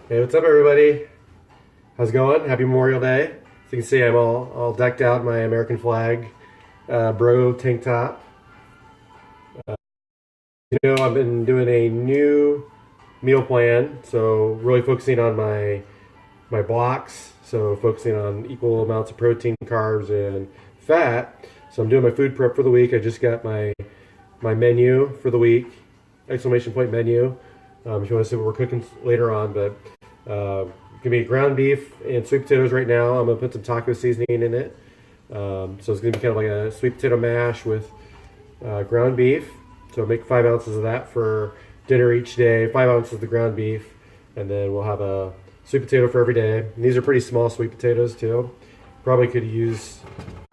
Hey, what's up, everybody? How's it going? Happy Memorial Day. As you can see, I'm all decked out in my American flag bro tank top. I've been doing a new meal plan, so really focusing on my blocks. So focusing on equal amounts of protein, carbs, and fat. So I'm doing my food prep for the week. I just got my menu for the week, exclamation point menu. If you want to see what we're cooking later on, but gonna be ground beef and sweet potatoes right now. I'm gonna put some taco seasoning in it. So it's gonna be kind of like a sweet potato mash with ground beef. So make 5 ounces of that for dinner each day. 5 ounces of the ground beef, and then we'll have a sweet potato for every day. And these are pretty small sweet potatoes too. Probably could use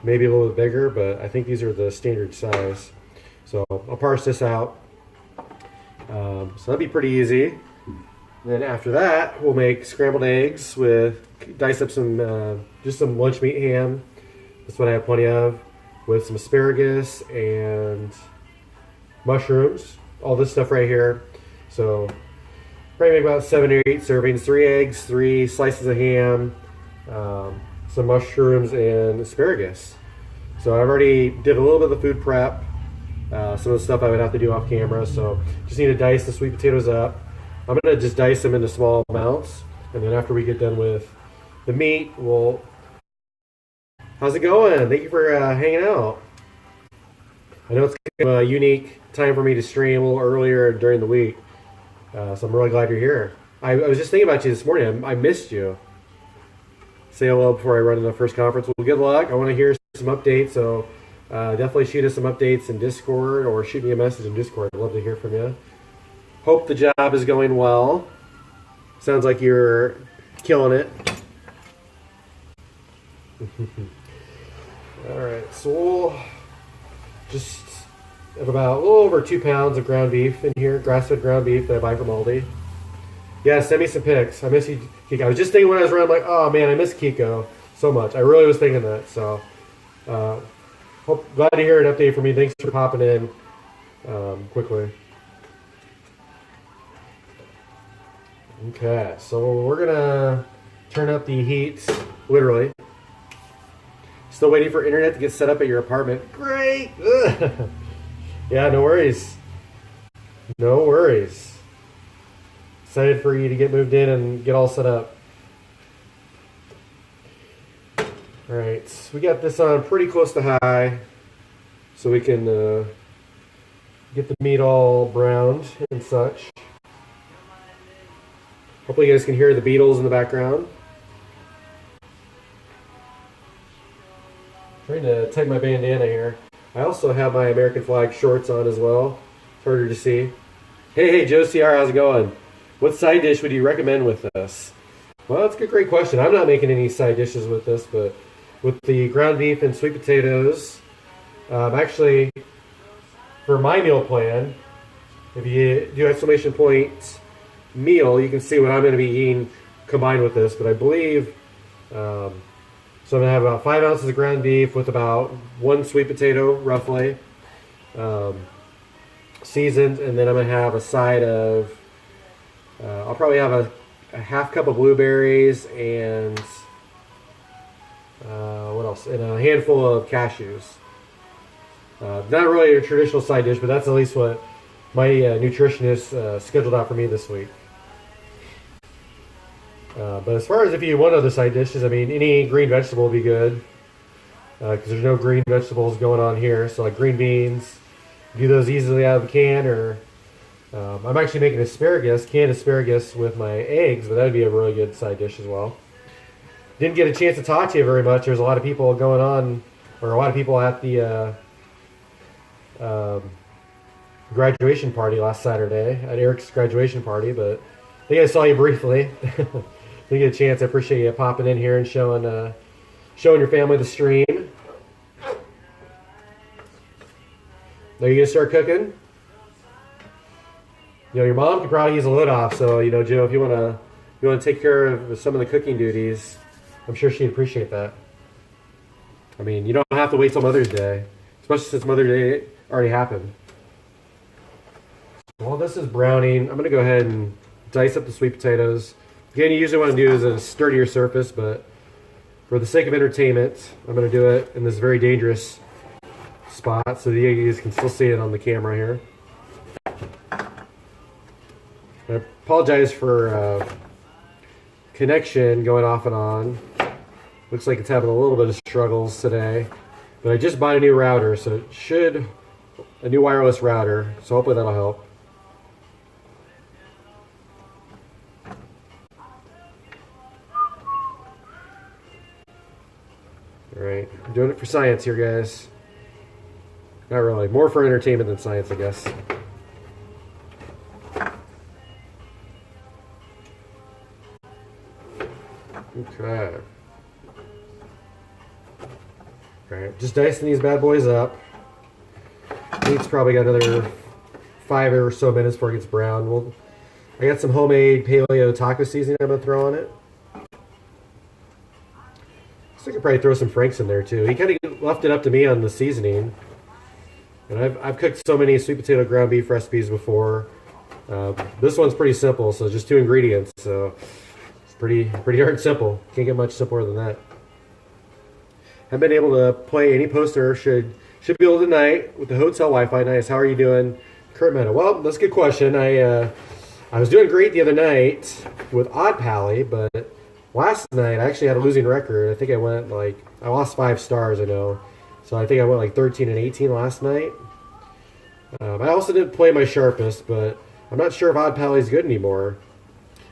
maybe a little bit bigger, but I think these are the standard size. So I'll parse this out. So that'll be pretty easy. Then after that, we'll make scrambled eggs with, dice up some, just some lunch meat ham. That's what I have plenty of. With some asparagus and mushrooms. All this stuff right here. So probably make about 7 or 8 servings. 3 eggs, 3 slices of ham, some mushrooms, and asparagus. So I've already did a little bit of the food prep. Some of the stuff I would have to do off camera. So just need to dice the sweet potatoes up. I'm going to just dice them into small amounts. And then after we get done with the meat, we'll... How's it going? Thank you for hanging out. I know it's kind of a unique time for me to stream a little earlier during the week. So I'm really glad you're here. I was just thinking about you this morning. I missed you. Say hello before I run to the first conference. Well, good luck. I want to hear some updates. So definitely shoot us some updates in Discord or shoot me a message in Discord. I'd love to hear from you. Hope the job is going well. Sounds like you're killing it. All right, so we'll just have about a little over 2 pounds of ground beef in here, grass-fed ground beef that I buy from Aldi. Yeah, send me some pics. I miss you, Kiko. I was just thinking when I was around, like, oh man, I miss Kiko so much. I really was thinking that. So, glad to hear an update from you. Thanks for popping in quickly. Okay, so we're gonna turn up the heat, literally. Still waiting for internet to get set up at your apartment. Great! Yeah, no worries. No worries. Excited for you to get moved in and get all set up. Alright, we got this on pretty close to high, so we can get the meat all browned and such. Hopefully you guys can hear the Beatles in the background. Trying to tighten my bandana here. I also have my American flag shorts on as well. It's harder to see. Hey, Joe CR, how's it going? What side dish would you recommend with this? Well, that's a great question. I'm not making any side dishes with this, but with the ground beef and sweet potatoes, actually, for my meal plan, if you do exclamation point meal, you can see what I'm going to be eating combined with this. But I believe, so I'm going to have about 5 ounces of ground beef with about 1 sweet potato, roughly, seasoned. And then I'm going to have a side of, I'll probably have a half cup of blueberries and, what else? And a handful of cashews. Not really a traditional side dish, but that's at least what my nutritionist scheduled out for me this week. But as far as if you want other side dishes, I mean, any green vegetable will be good. Because there's no green vegetables going on here. So like green beans, do those easily out of the can. Or I'm actually making canned asparagus with my eggs. But that would be a really good side dish as well. Didn't get a chance to talk to you very much. There's a lot of people going on, or a lot of people at the graduation party last Saturday, at Eric's graduation party, but I think I saw you briefly. Didn't get a chance. I appreciate you popping in here and showing your family the stream. Are you gonna start cooking? Your mom could probably use a lid off. So Joe, if you wanna take care of some of the cooking duties, I'm sure she'd appreciate that. I mean, you don't have to wait till Mother's Day, especially since Mother's Day already happened. While this is browning, I'm going to go ahead and dice up the sweet potatoes. Again, you usually want to do is a sturdier surface, but for the sake of entertainment, I'm going to do it in this very dangerous spot so you guys can still see it on the camera here. I apologize for connection going off and on. Looks like it's having a little bit of struggles today. But I just bought a new router, so it should, a new wireless router, so hopefully that'll help. Alright, I'm doing it for science here, guys. Not really, more for entertainment than science, I guess. Okay. Alright, just dicing these bad boys up. Meat's probably got another 5 or so minutes before it gets brown. I got some homemade paleo taco seasoning I'm going to throw on it. So I could probably throw some Frank's in there too. He kind of left it up to me on the seasoning. And I've cooked so many sweet potato ground beef recipes before. This one's pretty simple, so just 2 ingredients. So it's pretty darn simple. Can't get much simpler than that. Haven't been able to play any poster. Should be able tonight with the hotel Wi-Fi. Nice. How are you doing, Kurt Meta? Well, that's a good question. I was doing great the other night with Odd Pally, but last night I actually had a losing record. I think I lost 5 stars. I know, so I think I went like 13 and 18 last night. I also didn't play my sharpest, but I'm not sure if Odd Pally is good anymore,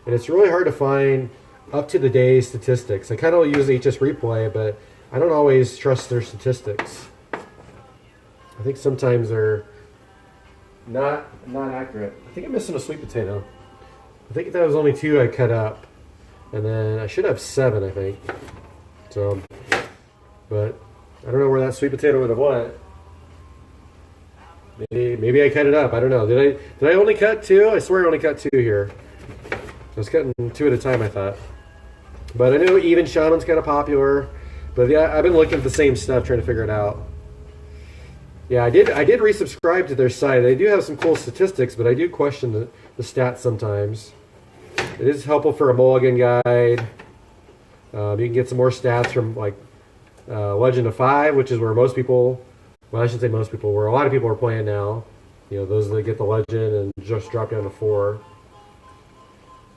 and it's really hard to find up to the day statistics. I kind of use HS Replay, but I don't always trust their statistics. I think sometimes they're not accurate. I think I'm missing a sweet potato. I think that was only 2 I cut up, and then I should have 7, I think. So, but I don't know where that sweet potato would have went. Maybe I cut it up. I don't know. Did I only cut 2? I swear I only cut 2 here. I was cutting 2 at a time, I thought. But I know Even Shaman's kind of popular. But yeah, I've been looking at the same stuff, trying to figure it out. Yeah, I did resubscribe to their site. They do have some cool statistics, but I do question the stats sometimes. It is helpful for a mulligan guide. You can get some more stats from like Legend of 5, which is where most people, well, I should say most people, where a lot of people are playing now. You know, those that get the Legend and just drop down to 4.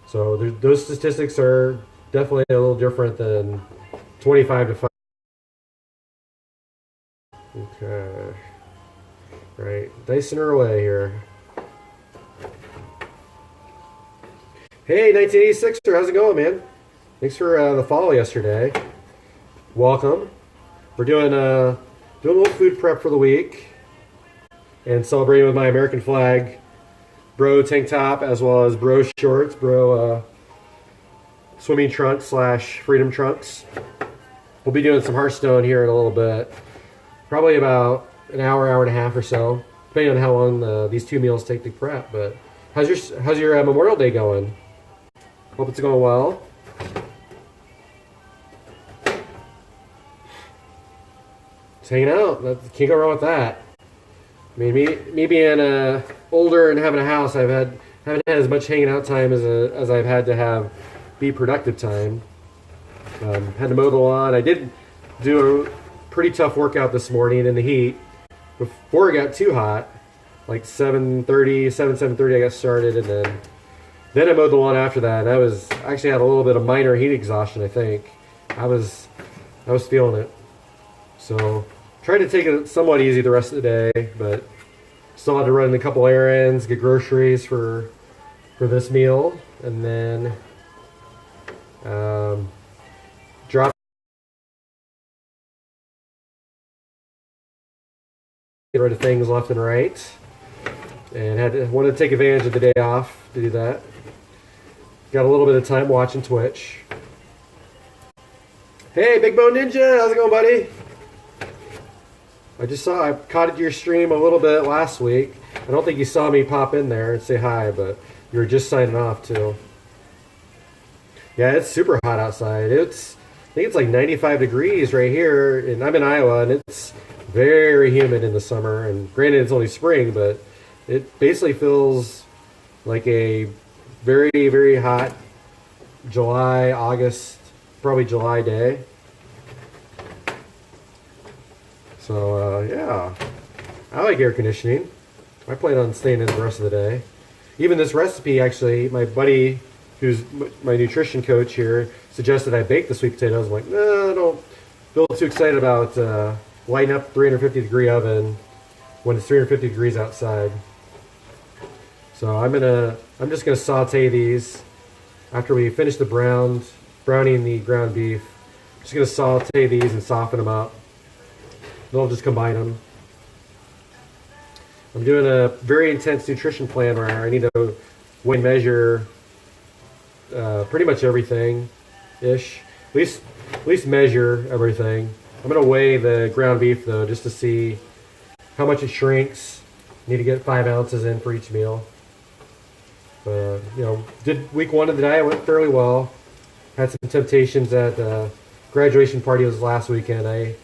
So those statistics are definitely a little different than 25 to 5. Okay. Right. Dicing her away here. Hey, 1986er, how's it going, man? Thanks for the follow yesterday. Welcome. We're doing a little food prep for the week and celebrating with my American flag bro tank top as well as bro shorts, bro swimming trunks / freedom trunks. We'll be doing some Hearthstone here in a little bit. Probably about an hour and a half or so, depending on how long these 2 meals take to prep. But how's your Memorial Day going? Hope it's going well. Just hanging out. Can't go wrong with that. I mean, me being older and having a house, haven't had as much hanging out time as I've had to have be productive time. Had to mow the lawn. I did do a pretty tough workout this morning in the heat before it got too hot. Like 7:30 I got started, and then I mowed the lawn after that, and I actually had a little bit of minor heat exhaustion, I think. I was feeling it. So tried to take it somewhat easy the rest of the day, but still had to run a couple errands, get groceries for this meal, and then drop get rid of things left and right, and wanted to take advantage of the day off to do that. Got a little bit of time watching Twitch. Hey, Big Bone Ninja, how's it going, buddy? I caught your stream a little bit last week. I don't think you saw me pop in there and say hi, but you were just signing off too. Yeah, it's super hot outside. I think it's like 95 degrees right here, and I'm in Iowa, and it's very humid in the summer. And granted, it's only spring, but it basically feels like a very, very hot July, August, probably July day. So yeah, I like air conditioning. I plan on staying in the rest of the day. Even this recipe, actually, my buddy, who's my nutrition coach here, suggested I bake the sweet potatoes. I'm like, no, I don't feel too excited about lighting up 350-degree oven when it's 350 degrees outside. So I'm just gonna saute these after we finish the browning the ground beef. I'm just gonna saute these and soften them up. Then I'll just combine them. I'm doing a very intense nutrition plan where I need to weigh and measure pretty much everything, ish. At least measure everything. I'm gonna weigh the ground beef though, just to see how much it shrinks. Need to get 5 ounces in for each meal. Did week 1 of the diet, went fairly well. Had some temptations at graduation party was last weekend. I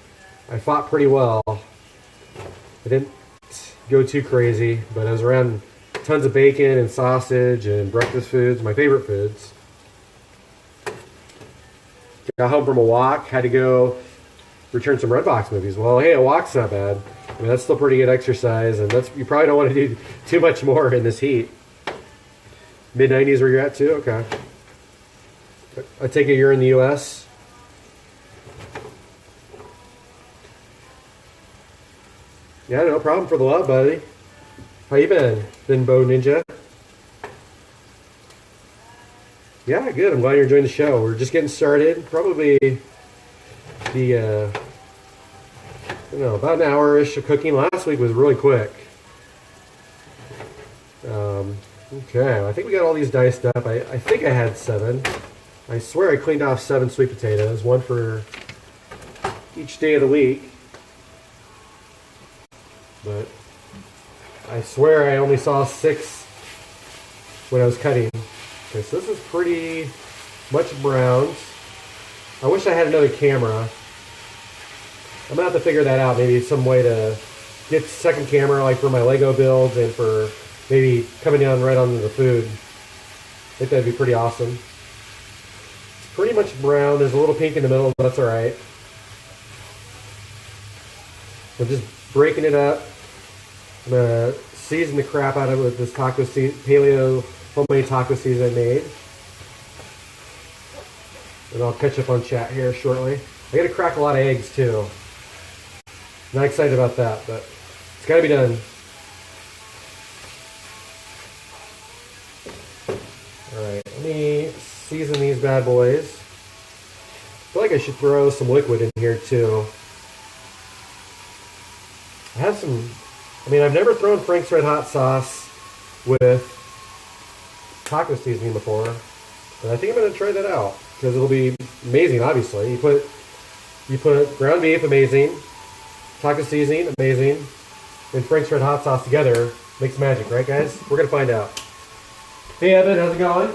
fought pretty well. I didn't go too crazy, but I was around tons of bacon and sausage and breakfast foods, my favorite foods. Got home from a walk, had to go return some Redbox movies. Well, hey, a walk's not bad. I mean, that's still pretty good exercise, and you probably don't want to do too much more in this heat. Mid-90s where you're at too? Okay. I take it you're in the U.S.? Yeah, no problem for the love, buddy. How you been? Been Bo Ninja? Yeah, good. I'm glad you're enjoying the show. We're just getting started. Probably about an hour-ish of cooking. Last week was really quick. Okay, I think we got all these diced up. I think I had 7. I swear I cleaned off 7 sweet potatoes, 1 for each day of the week. But I swear I only saw 6 when I was cutting. Okay, so this is pretty much browned. I wish I had another camera. I'm gonna have to figure that out. Maybe some way to get a second camera, like for my Lego builds and for maybe coming down right onto the food. I think that'd be pretty awesome. It's pretty much brown. There's a little pink in the middle, but that's all right. I'm just breaking it up. I'm gonna season the crap out of it with this paleo homemade taco season I made. And I'll catch up on chat here shortly. I gotta crack a lot of eggs too. Not excited about that, but it's gotta be done. Alright, let me season these bad boys. I feel like I should throw some liquid in here too. I've never thrown Frank's Red Hot sauce with taco seasoning before, but I think I'm going to try that out because it'll be amazing. Obviously, you put ground beef, amazing, taco seasoning, amazing, and Frank's Red Hot sauce together makes magic, right, guys? We're going to find out. Hey, Evan, how's it going?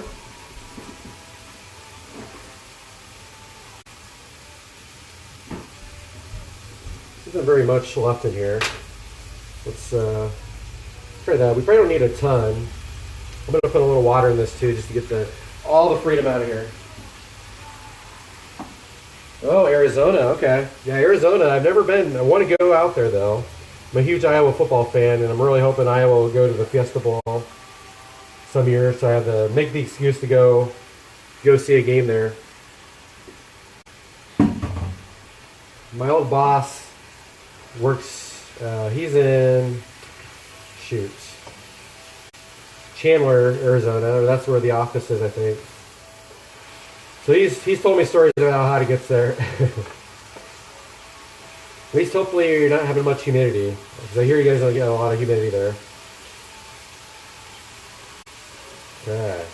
Isn't very much left in here. Let's try that. We probably don't need a ton. I'm going to put a little water in this too, just to get all the freedom out of here. Oh, Arizona. Okay. Yeah, Arizona. I've never been. I want to go out there though. I'm a huge Iowa football fan, and I'm really hoping Iowa will go to the Fiesta Bowl some years, so I have to make the excuse to go see a game there. My old boss works. He's in Chandler, Arizona. That's where the office is, I think. So he's told me stories about how to get there. At least hopefully you're not having much humidity, because I hear you guys don't get a lot of humidity there. Okay.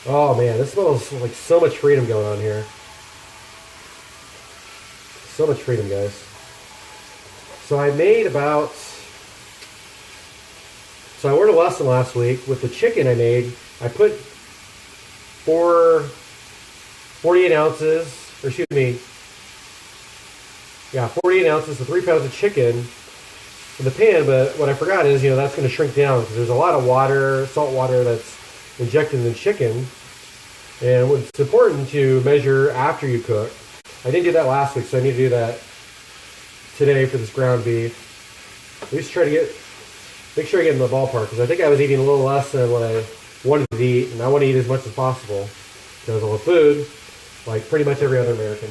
Oh man, this smells like so much freedom going on here. So much freedom, guys. So I learned a lesson last week with the chicken I made. I put 48 ounces, 48 ounces to 3 pounds of chicken in the pan, but what I forgot is, that's going to shrink down because there's a lot of water, salt water that's injected in the chicken. And it's important to measure after you cook. I didn't do that last week, so I need to do that today for this ground beef. At least try to make sure I get in the ballpark, because I think I was eating a little less than what I wanted to eat, and I want to eat as much as possible because I love food, like pretty much every other American.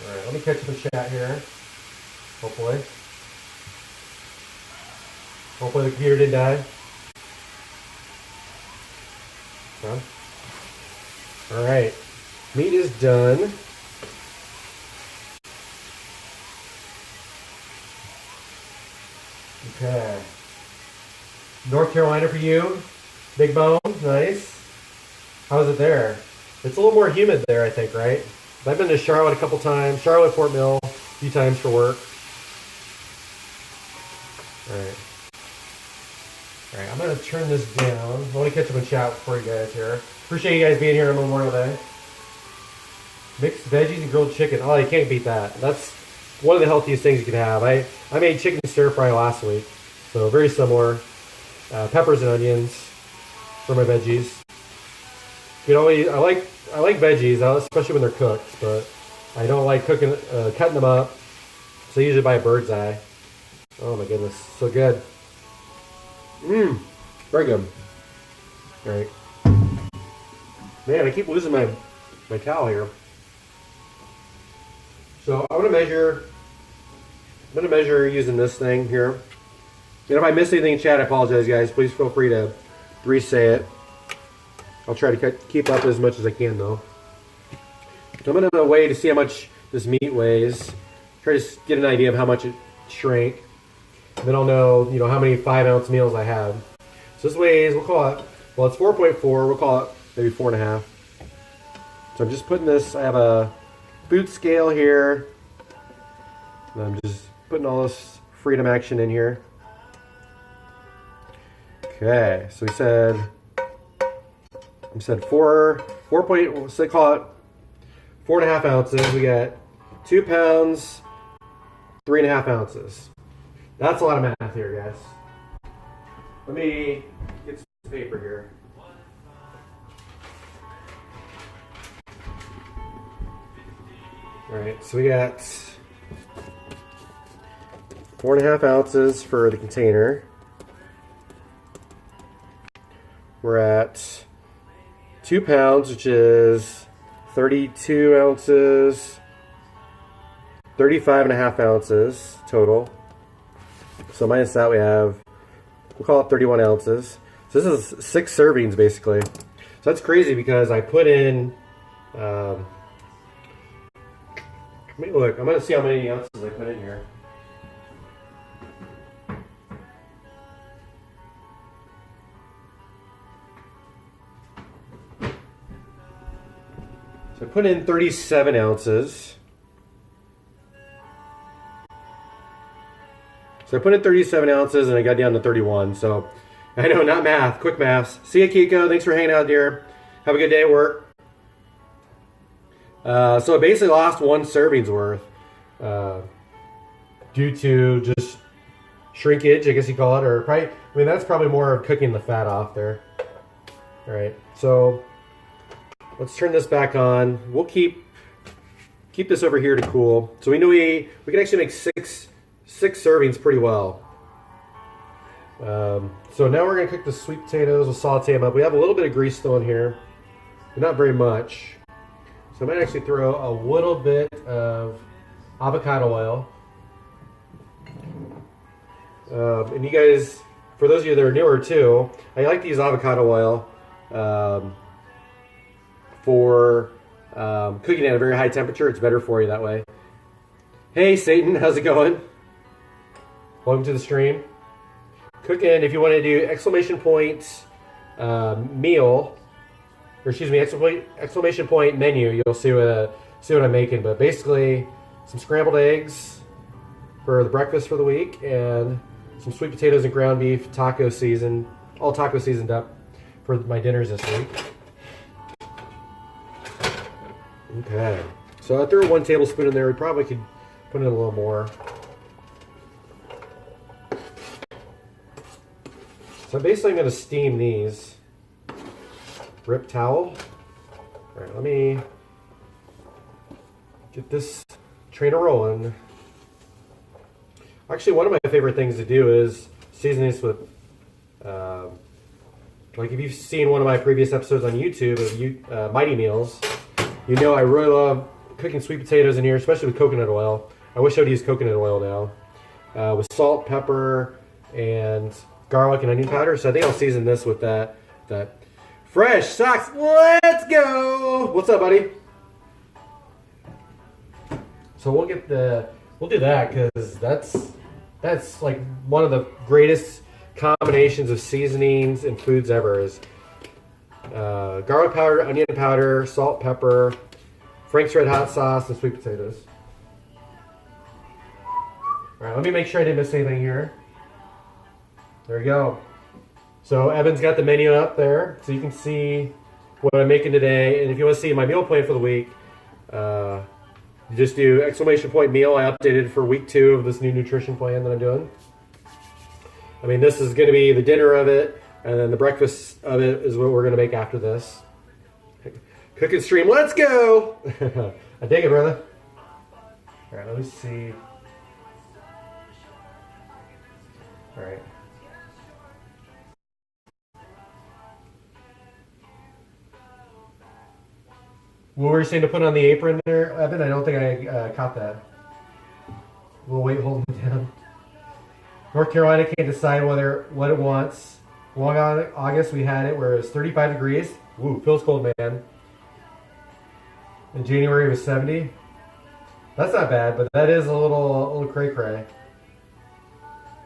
All right, let me catch up the chat here. Hopefully the computer didn't die. Okay. All right, meat is done. Okay. North Carolina for you. Big bone, nice. How's it there? It's a little more humid there, I think, right? I've been to Charlotte a couple times. Charlotte, Fort Mill, a few times for work. All right, I'm going to turn this down. I want to catch up and chat for you guys here. Appreciate you guys being here on Memorial Day. Mixed veggies and grilled chicken. Oh, you can't beat that. That's one of the healthiest things you can have. I made chicken stir fry last week, so very similar. Peppers and onions for my veggies. You know, I like veggies, especially when they're cooked, but I don't like cutting them up. So I usually buy a bird's eye. Oh my goodness, so good. Very good. All right. Man, I keep losing my towel here. So I'm gonna measure using this thing here. And if I miss anything in chat, I apologize, guys. Please feel free to re-say it. I'll try to keep up as much as I can, though. So I'm gonna weigh to see how much this meat weighs. Try to get an idea of how much it shrank. And then I'll know, how many 5-ounce meals I have. So this weighs, we'll call it, well, it's 4.4. We'll call it maybe 4.5. So I'm just putting this. I have a food scale here. And I'm just putting all this freedom action in here. Okay, so we said 4. So call it 4.5 ounces. We got 2 pounds, 3.5 ounces. That's a lot of math here, guys. Let me get some paper here. All right, so we got 4.5 ounces for the container. We're at 2 pounds, which is 32 ounces, 35.5 ounces total. So minus that, we'll call it 31 ounces. So this is 6 servings basically. So that's crazy because I put in, look, I'm going to see how many ounces I put in here. So I put in 37 ounces. So I put in 37 ounces and I got down to 31. So I know, not math, quick maths. See ya, Kiko. Thanks for hanging out, dear. Have a good day at work. So I basically lost 1 serving's worth due to just shrinkage, I guess you call it, or probably. I mean, that's probably more of cooking the fat off there. All right, so let's turn this back on. We'll keep this over here to cool. So we know we can actually make six servings pretty well. So now we're going to cook the sweet potatoes. We'll saute them up. We have a little bit of grease still in here, but not very much. So I might actually throw a little bit of avocado oil. And you guys, for those of you that are newer too, I like to use avocado oil for cooking at a very high temperature. It's better for you that way. Hey Satan, how's it going? Welcome to the stream. Cooking, if you want to do exclamation point meal, or excuse me, exclamation point menu, you'll see what I'm making. But basically, some scrambled eggs for the breakfast for the week, and some sweet potatoes and ground beef, taco season, all taco seasoned up for my dinners this week. Okay, so I threw 1 tablespoon in there. We probably could put in a little more. So basically I'm going to steam these. rip towel. All right, let me get this trainer rolling. Actually, one of my favorite things to do is season this with, like if you've seen one of my previous episodes on YouTube of Mighty Meals, you know I really love cooking sweet potatoes in here, especially with coconut oil. I wish I would use coconut oil now. With salt, pepper, and garlic and onion powder. So I think I'll season this with that fresh socks. Let's go! What's up, buddy? So we'll do that because that's like one of the greatest combinations of seasonings and foods ever is garlic powder, onion powder, salt, pepper, Frank's Red Hot sauce, and sweet potatoes. All right, let me make sure I didn't miss anything here. There we go. So Evan's got the menu up there, so you can see what I'm making today. And if you want to see my meal plan for the week, you just do !meal. I updated for week 2 of this new nutrition plan that I'm doing. I mean, this is going to be the dinner of it, and then the breakfast of it is what we're going to make after this. Cook and stream, let's go! I dig it, brother. All right, let me see. All right. What were you saying to put on the apron there, Evan? I don't think I caught that. We'll wait, hold it down. North Carolina can't decide what it wants. Long August we had it where it was 35 degrees. Woo, feels cold, man. In January it was 70. That's not bad, but that is a little cray-cray.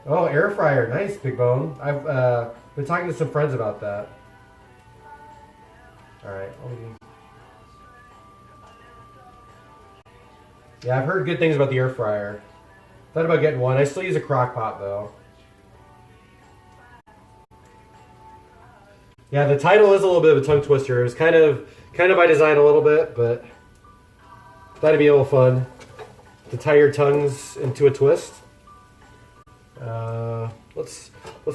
Oh, air fryer. Nice, Big Bone. I've been talking to some friends about that. All right. Yeah, I've heard good things about the air fryer. Thought about getting one. I still use a crock pot though. Yeah, the title is a little bit of a tongue twister. It was kind of by design a little bit, but thought it'd be a little fun to tie your tongues into a twist. Let's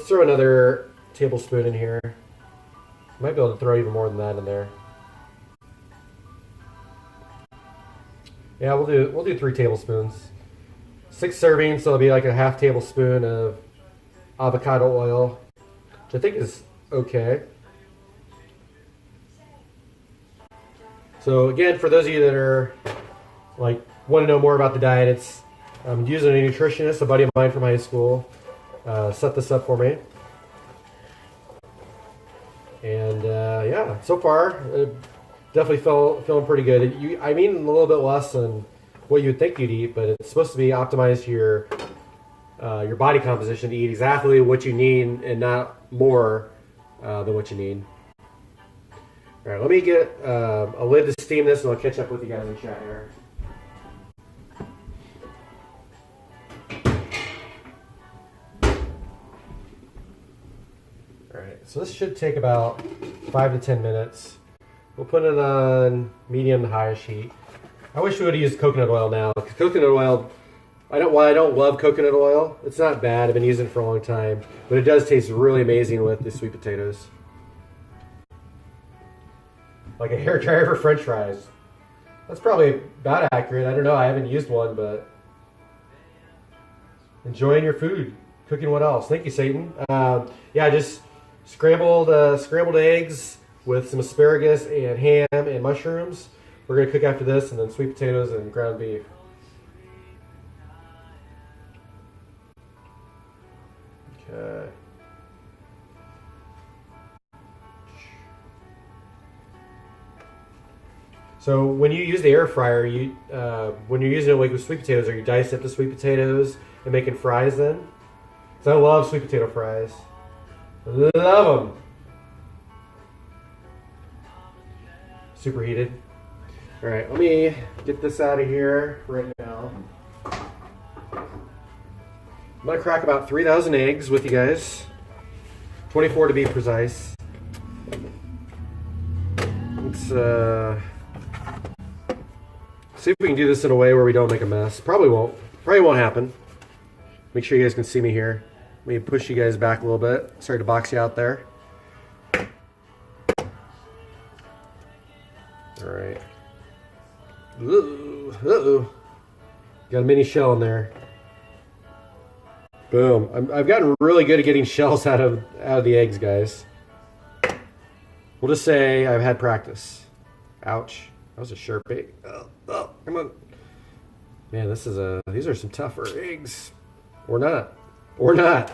throw another tablespoon in here. Might be able to throw even more than that in there. Yeah, we'll do 3 tablespoons. 6 servings, so it'll be like a half tablespoon of avocado oil, which I think is okay. So again, for those of you that are like want to know more about the diet, it's I'm using a nutritionist, a buddy of mine from high school, set this up for me. And yeah, so far definitely feeling pretty good. I'm eating a little bit less than what you'd think you'd eat, but it's supposed to be optimized to your body composition to eat exactly what you need and not more than what you need. All right, let me get a lid to steam this, and I'll catch up with you guys in chat here. All right, so this should take about 5 to 10 minutes. We'll put it on medium to high heat. I wish we would have used coconut oil now. Coconut oil, I don't love coconut oil. It's not bad. I've been using it for a long time, but it does taste really amazing with the sweet potatoes. Like a hair dryer for French fries. That's probably about accurate. I don't know. I haven't used one, but enjoying your food. Cooking what else? Thank you, Satan. Yeah, just scrambled eggs with some asparagus and ham and mushrooms. We're going to cook after this, and then sweet potatoes and ground beef. Okay. So when you use the air fryer, when you're using it like with sweet potatoes, are you dicing up the sweet potatoes and making fries then? So I love sweet potato fries. Love them. Super heated. All right, let me get this out of here right now. I'm gonna crack about 3,000 eggs with you guys. 24 to be precise. Let's see if we can do this in a way where we don't make a mess. Probably won't happen. Make sure you guys can see me here. Let me push you guys back a little bit. Sorry to box you out there. All right. Uh-oh. Got a mini shell in there. Boom. I've gotten really good at getting shells out of the eggs, guys. We'll just say I've had practice. Ouch. That was a sharp egg. Oh, come on. Man, these are some tougher eggs. Or not. Or not.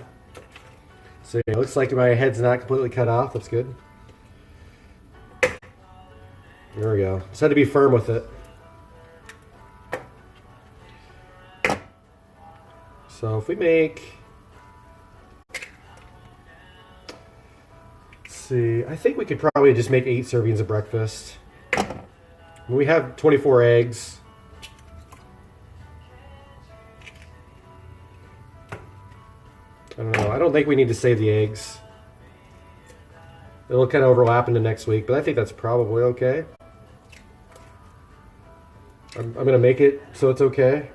So it looks like my head's not completely cut off. That's good. There we go. Just had to be firm with it. So if we make, let's see, I think we could probably just make 8 servings of breakfast. We have 24 eggs. I don't know. I don't think we need to save the eggs. It'll kind of overlap into next week, but I think that's probably okay. I'm going to make it so it's okay.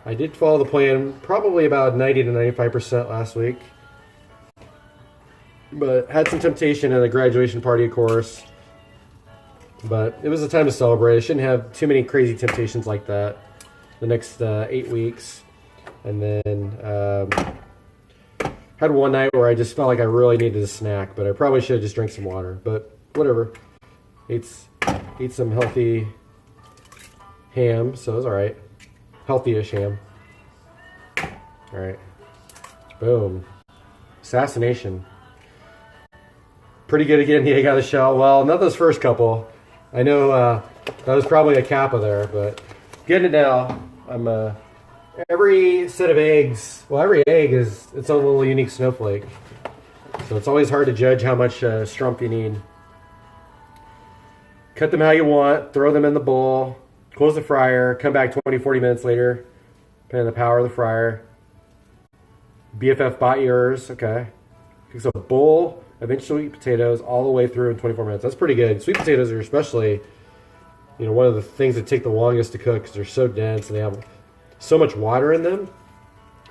I did follow the plan probably about 90 to 95% last week. But had some temptation at a graduation party, of course. But it was a time to celebrate. I shouldn't have too many crazy temptations like that the next 8 weeks. And then had one night where I just felt like I really needed a snack, but I probably should have just drank some water. But whatever. Ate some healthy ham, so it was all right. Healthy-ish ham. All right. Boom. Assassination. Pretty good at getting the egg out of the shell. Well, not those first couple. I know that was probably a kappa there, but getting it now. I'm every set of eggs. Well, every egg is its own little unique snowflake, so it's always hard to judge how much strumpf you need. Cut them how you want. Throw them in the bowl. Close the fryer. Come back 20-40 minutes later, depending on the power of the fryer. BFF bought yours. Okay. Fix a bowl of inch sweet potatoes all the way through in 24 minutes. That's pretty good. Sweet potatoes are especially, one of the things that take the longest to cook because they're so dense and they have so much water in them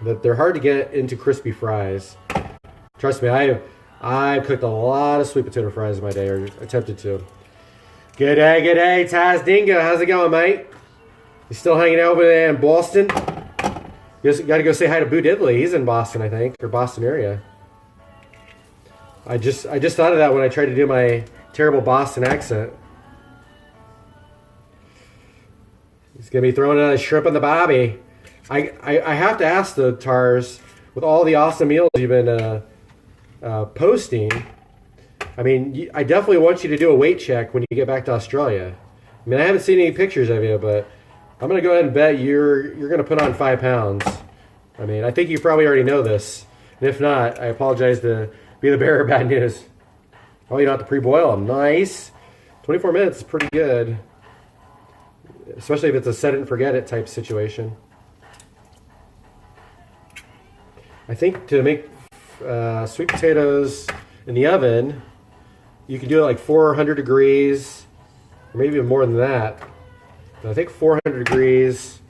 that they're hard to get into crispy fries. Trust me, I've cooked a lot of sweet potato fries in my day, or attempted to. Good day, Taz Dingo. How's it going, mate? You still hanging out over there in Boston? You got to go say hi to Boo Diddley. He's in Boston, I think, or Boston area. I just thought of that when I tried to do my terrible Boston accent. He's gonna be throwing a shrimp on the bobby. I have to ask the Tars, with all the awesome meals you've been posting. I mean, I definitely want you to do a weight check when you get back to Australia. I mean, I haven't seen any pictures of you, but I'm going to go ahead and bet you're going to put on 5 pounds. I mean, I think you probably already know this. And if not, I apologize to be the bearer of bad news. Oh, you don't have to pre-boil them. Nice. 24 minutes is pretty good. Especially if it's a set it and forget it type situation. I think to make sweet potatoes in the oven, you can do it like 400 degrees, or maybe even more than that. But I think 400 degrees,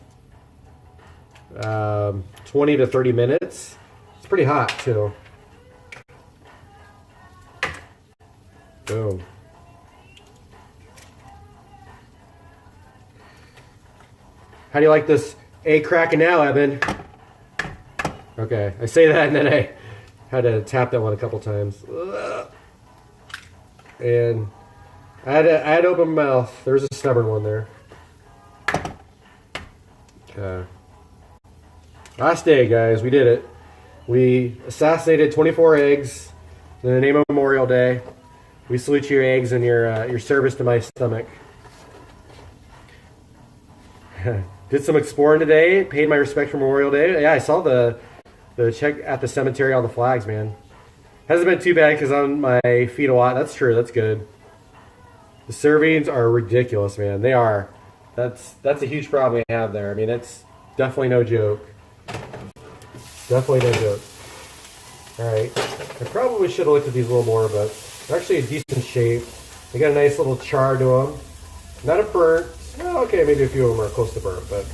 20 to 30 minutes. It's pretty hot too. Boom. How do you like this egg cracking now, Evan? Okay, I say that and then I had to tap that one a couple times. And I had to open my mouth. There's a stubborn one there. Okay. Last day, guys. We did it. We assassinated 24 eggs in the name of Memorial Day. We salute your eggs and your service to my stomach. Did some exploring today. Paid my respect for Memorial Day. Yeah, I saw the check at the cemetery on the flags, man. Hasn't been too bad because I'm on my feet a lot. That's true. That's good. The servings are ridiculous, man. They are. That's a huge problem we have there. I mean, it's definitely no joke. Definitely no joke. All right. I probably should have looked at these a little more, but they're actually in decent shape. They got a nice little char to them. Not a burnt. Well, okay, maybe a few of them are close to burnt, but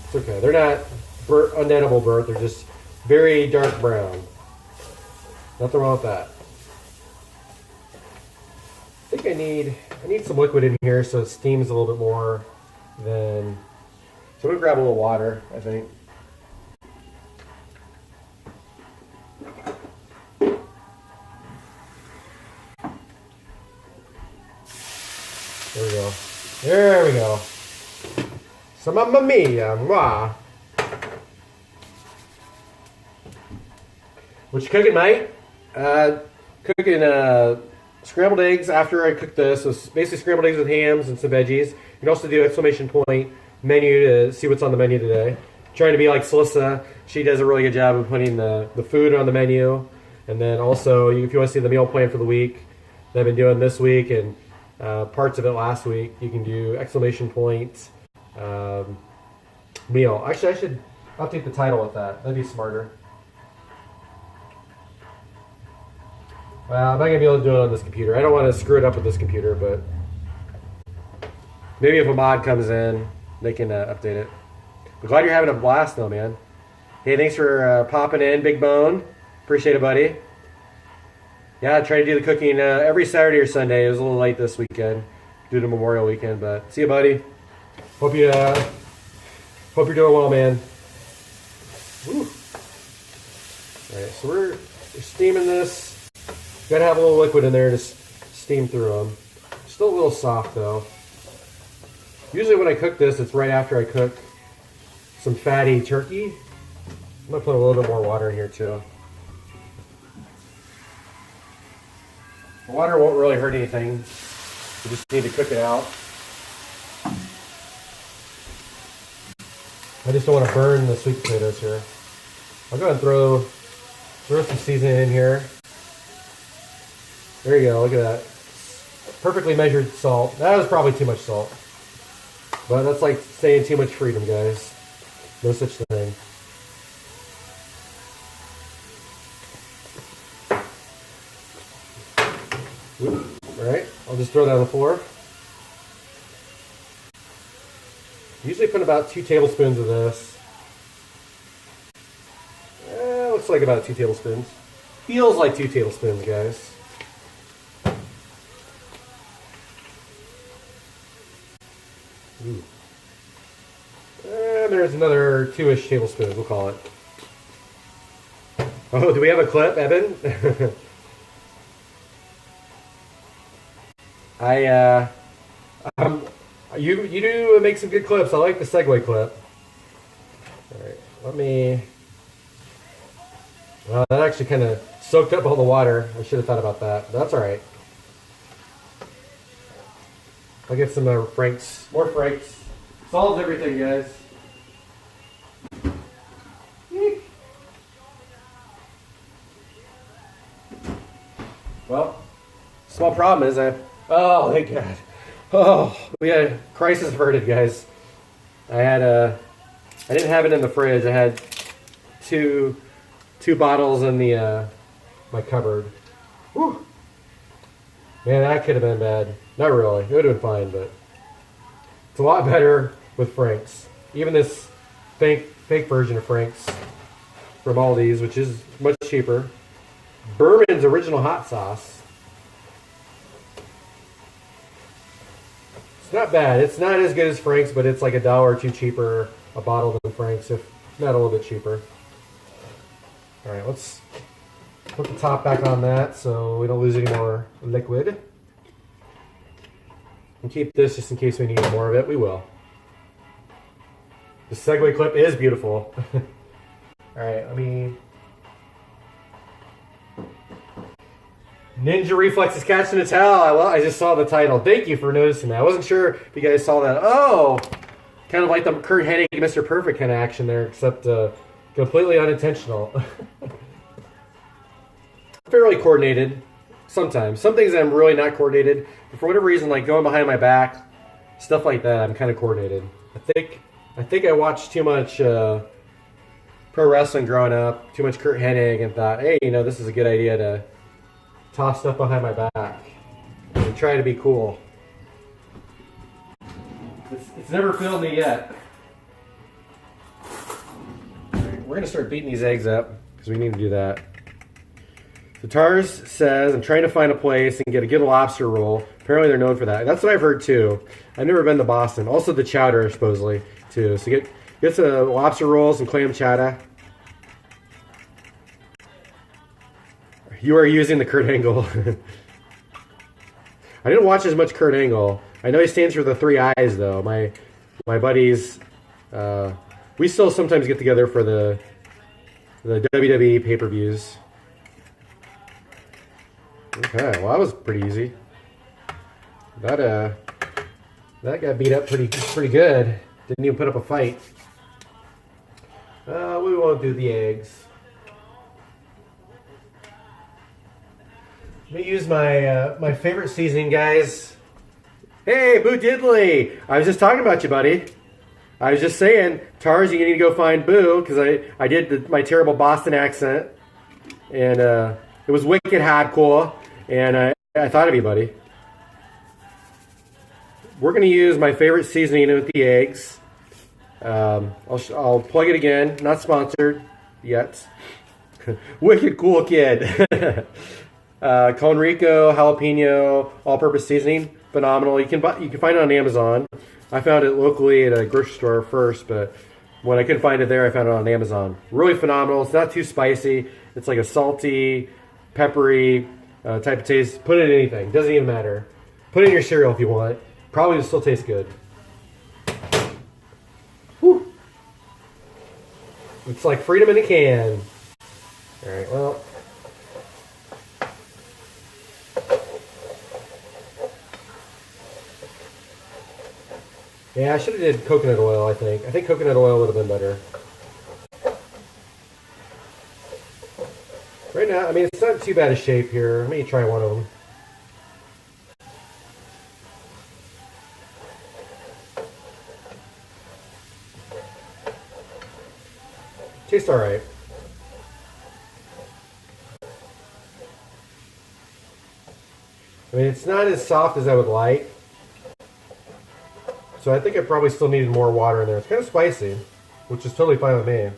it's okay. They're not unedible burnt. They're just very dark brown. Nothing wrong with that. think I need some liquid in here so it steams a little bit more than. So I'm gonna grab a little water, I think. There we go. There we go. Some mamma mia, mwah. What you cooking, mate? Cooking scrambled eggs after I cook this. So it's basically scrambled eggs with hams and some veggies. You can also do exclamation point menu to see what's on the menu today. Trying to be like Celissa. She does a really good job of putting the food on the menu. And then also, if you want to see the meal plan for the week that I've been doing this week and parts of it last week, you can do exclamation point meal. Actually, I should update the title with that. That'd be smarter. Well, I'm not going to be able to do it on this computer. I don't want to screw it up with this computer, but maybe if a mod comes in, they can update it. But glad you're having a blast, though, man. Hey, thanks for popping in, Big Bone. Appreciate it, buddy. Yeah, I try to do the cooking every Saturday or Sunday. It was a little late this weekend due to Memorial Weekend, but see you, buddy. Hope you're doing well, man. Woo. All right, so we're steaming this. Gotta have a little liquid in there to steam through them. Still a little soft though. Usually when I cook this, it's right after I cook some fatty turkey. I'm gonna put a little bit more water in here too. The water won't really hurt anything. You just need to cook it out. I just don't want to burn the sweet potatoes here. I'll go ahead and throw some seasoning in here. There you go, look at that. Perfectly measured salt. That was probably too much salt. But that's like saying too much freedom, guys. No such thing. Alright, I'll just throw that on the floor. Usually put about 2 tablespoons of this. Looks like about 2 tablespoons. Feels like 2 tablespoons, guys. Ooh. And there's another 2-ish tablespoons, we'll call it. Oh, do we have a clip, Evan? You do make some good clips. I like the segue clip. All right, let me. Well, that actually kind of soaked up all the water. I should have thought about that. But that's all right. I'll get some Frank's. More Frank's. Solves everything, guys. Well, small problem is oh, thank God. Oh, we had crisis averted, guys. I didn't have it in the fridge. I had two bottles in the my cupboard. Whew. Man, that could have been bad. Not really. It would have been fine, but it's a lot better with Frank's. Even this fake version of Frank's from Aldi's, which is much cheaper. Berman's original hot sauce. It's not bad. It's not as good as Frank's, but it's like $1 or $2 cheaper a bottle than Frank's, if not a little bit cheaper. All right, let's put the top back on that so we don't lose any more liquid. And keep this just in case we need more of it. We will. The segue clip is beautiful. All right, let me. Ninja Reflex is catching its hell. I just saw the title. Thank you for noticing that. I wasn't sure if you guys saw that. Oh, kind of like the Kurt Hennig, Mr. Perfect kind of action there, except completely unintentional. Fairly coordinated sometimes. Some things I'm really not coordinated. But for whatever reason, like going behind my back, stuff like that, I'm kind of coordinated. I think I watched too much pro wrestling growing up, too much Kurt Hennig, and thought, hey, you know, this is a good idea to toss stuff behind my back and try to be cool. It's never failed me yet. We're going to start beating these eggs up because we need to do that. So Tars says, I'm trying to find a place and get a good lobster roll. Apparently they're known for that. That's what I've heard too. I've never been to Boston. Also the chowder supposedly too. So get some lobster rolls, some clam chowder. You are using the Kurt Angle. I didn't watch as much Kurt Angle. I know he stands for the 3 eyes though. My buddies, we still sometimes get together for the WWE pay-per-views. Okay, well that was pretty easy. That got beat up pretty good. Didn't even put up a fight. We won't do the eggs. Let me use my favorite seasoning, guys. Hey, Boo Diddley! I was just talking about you, buddy. I was just saying, Tars, you need to go find Boo, because I did my terrible Boston accent. And it was wicked hardcore. And I thought of you, buddy. We're going to use my favorite seasoning with the eggs. I'll plug it again. Not sponsored yet. Wicked cool kid. Conrico jalapeno all-purpose seasoning, phenomenal. You can find it on Amazon. I found it locally at a grocery store first, but when I couldn't find it there, I found it on Amazon. Really phenomenal. It's not too spicy. It's like a salty, peppery type of taste. Put it in anything. Doesn't even matter. Put it in your cereal if you want. Probably will still taste good. Whew. It's like freedom in a can. All right, well. Yeah, I should have did coconut oil, I think. I think coconut oil would have been better. Right now, I mean, it's not too bad a shape here. Let me try one of them. Tastes all right. I mean, it's not as soft as I would like. So I think I probably still needed more water in there. It's kind of spicy, which is totally fine with me.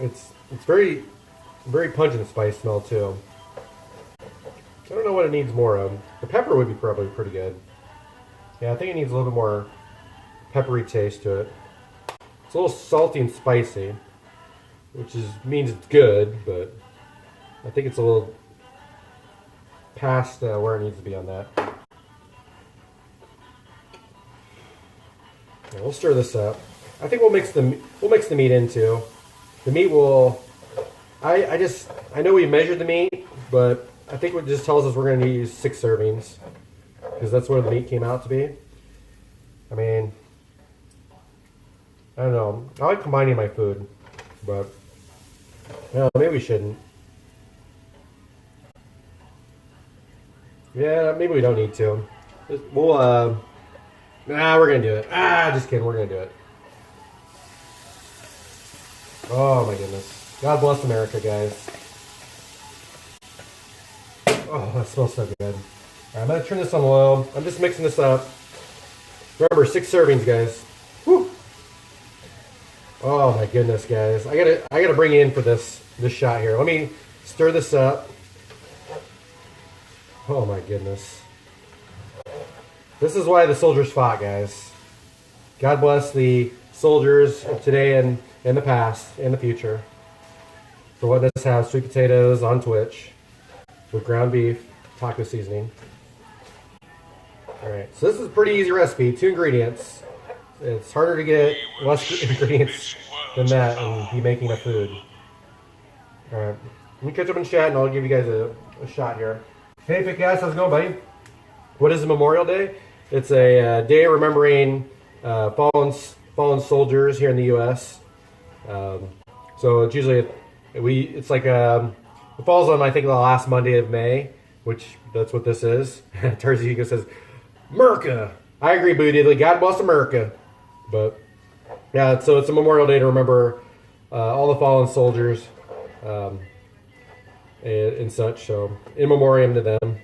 It's very pungent spice smell too. I don't know what it needs more of. The pepper would be probably pretty good. Yeah, I think it needs a little bit more peppery taste to it. It's a little salty and spicy, which means it's good, but I think it's a little past where it needs to be on that. Yeah, we'll stir this up. I think we'll mix the meat in too. The meat will. I know we measured the meat, but I think it just tells us we're going to use 6 servings because that's where the meat came out to be. I mean, I don't know. I like combining my food, but no, maybe we shouldn't. Yeah, maybe we don't need to. We'll we're gonna do it. Just kidding. We're gonna do it. Oh my goodness. God bless America, guys. Oh, that smells so good. All right, I'm gonna turn this on low. I'm just mixing this up. Remember, 6 servings, guys. Whew. Oh my goodness, guys. I gotta bring you in for this shot here. Let me stir this up. Oh my goodness. This is why the soldiers fought, guys. God bless the soldiers of today and in the past and the future for letting us have sweet potatoes on Twitch with ground beef, taco seasoning. Alright, so this is a pretty easy recipe. 2 ingredients. It's harder to get less ingredients than that and be making a food. Alright, let me catch up in chat and I'll give you guys a shot here. Hey, Pick Ass, how's it going, buddy? What is Memorial Day? It's a day remembering fallen soldiers here in the U.S. So it's usually it falls on, I think, the last Monday of May, which that's what this is. Tarzika says, America. I agree, Boo Diddley. God bless America. But yeah, so it's a Memorial Day to remember all the fallen soldiers and such. So in memoriam to them.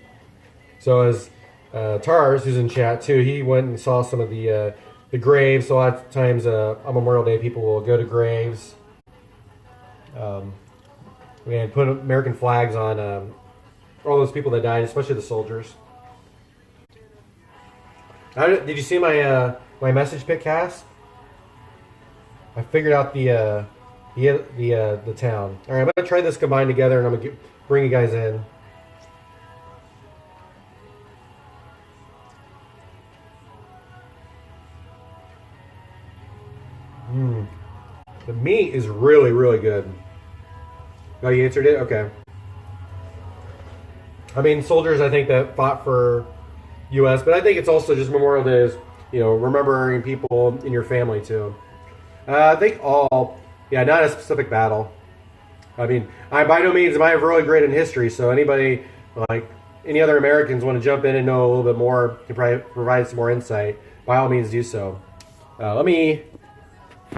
So as Tars, who's in chat too, he went and saw some of the graves. So a lot of times on Memorial Day, people will go to graves and put American flags on all those people that died, especially the soldiers. Did you see my my message pick cast? I figured out the town. All right, I'm gonna try this combined together, and I'm gonna bring you guys in. The meat is really, really good. Oh, you answered it? Okay. I mean, soldiers, I think, that fought for U.S., but I think it's also just Memorial Day is, you know, remembering people in your family, too. I think all, yeah, not a specific battle. I mean, I by no means am I really great in history, so anybody, like any other Americans, want to jump in and know a little bit more, to provide some more insight, by all means do so. Let me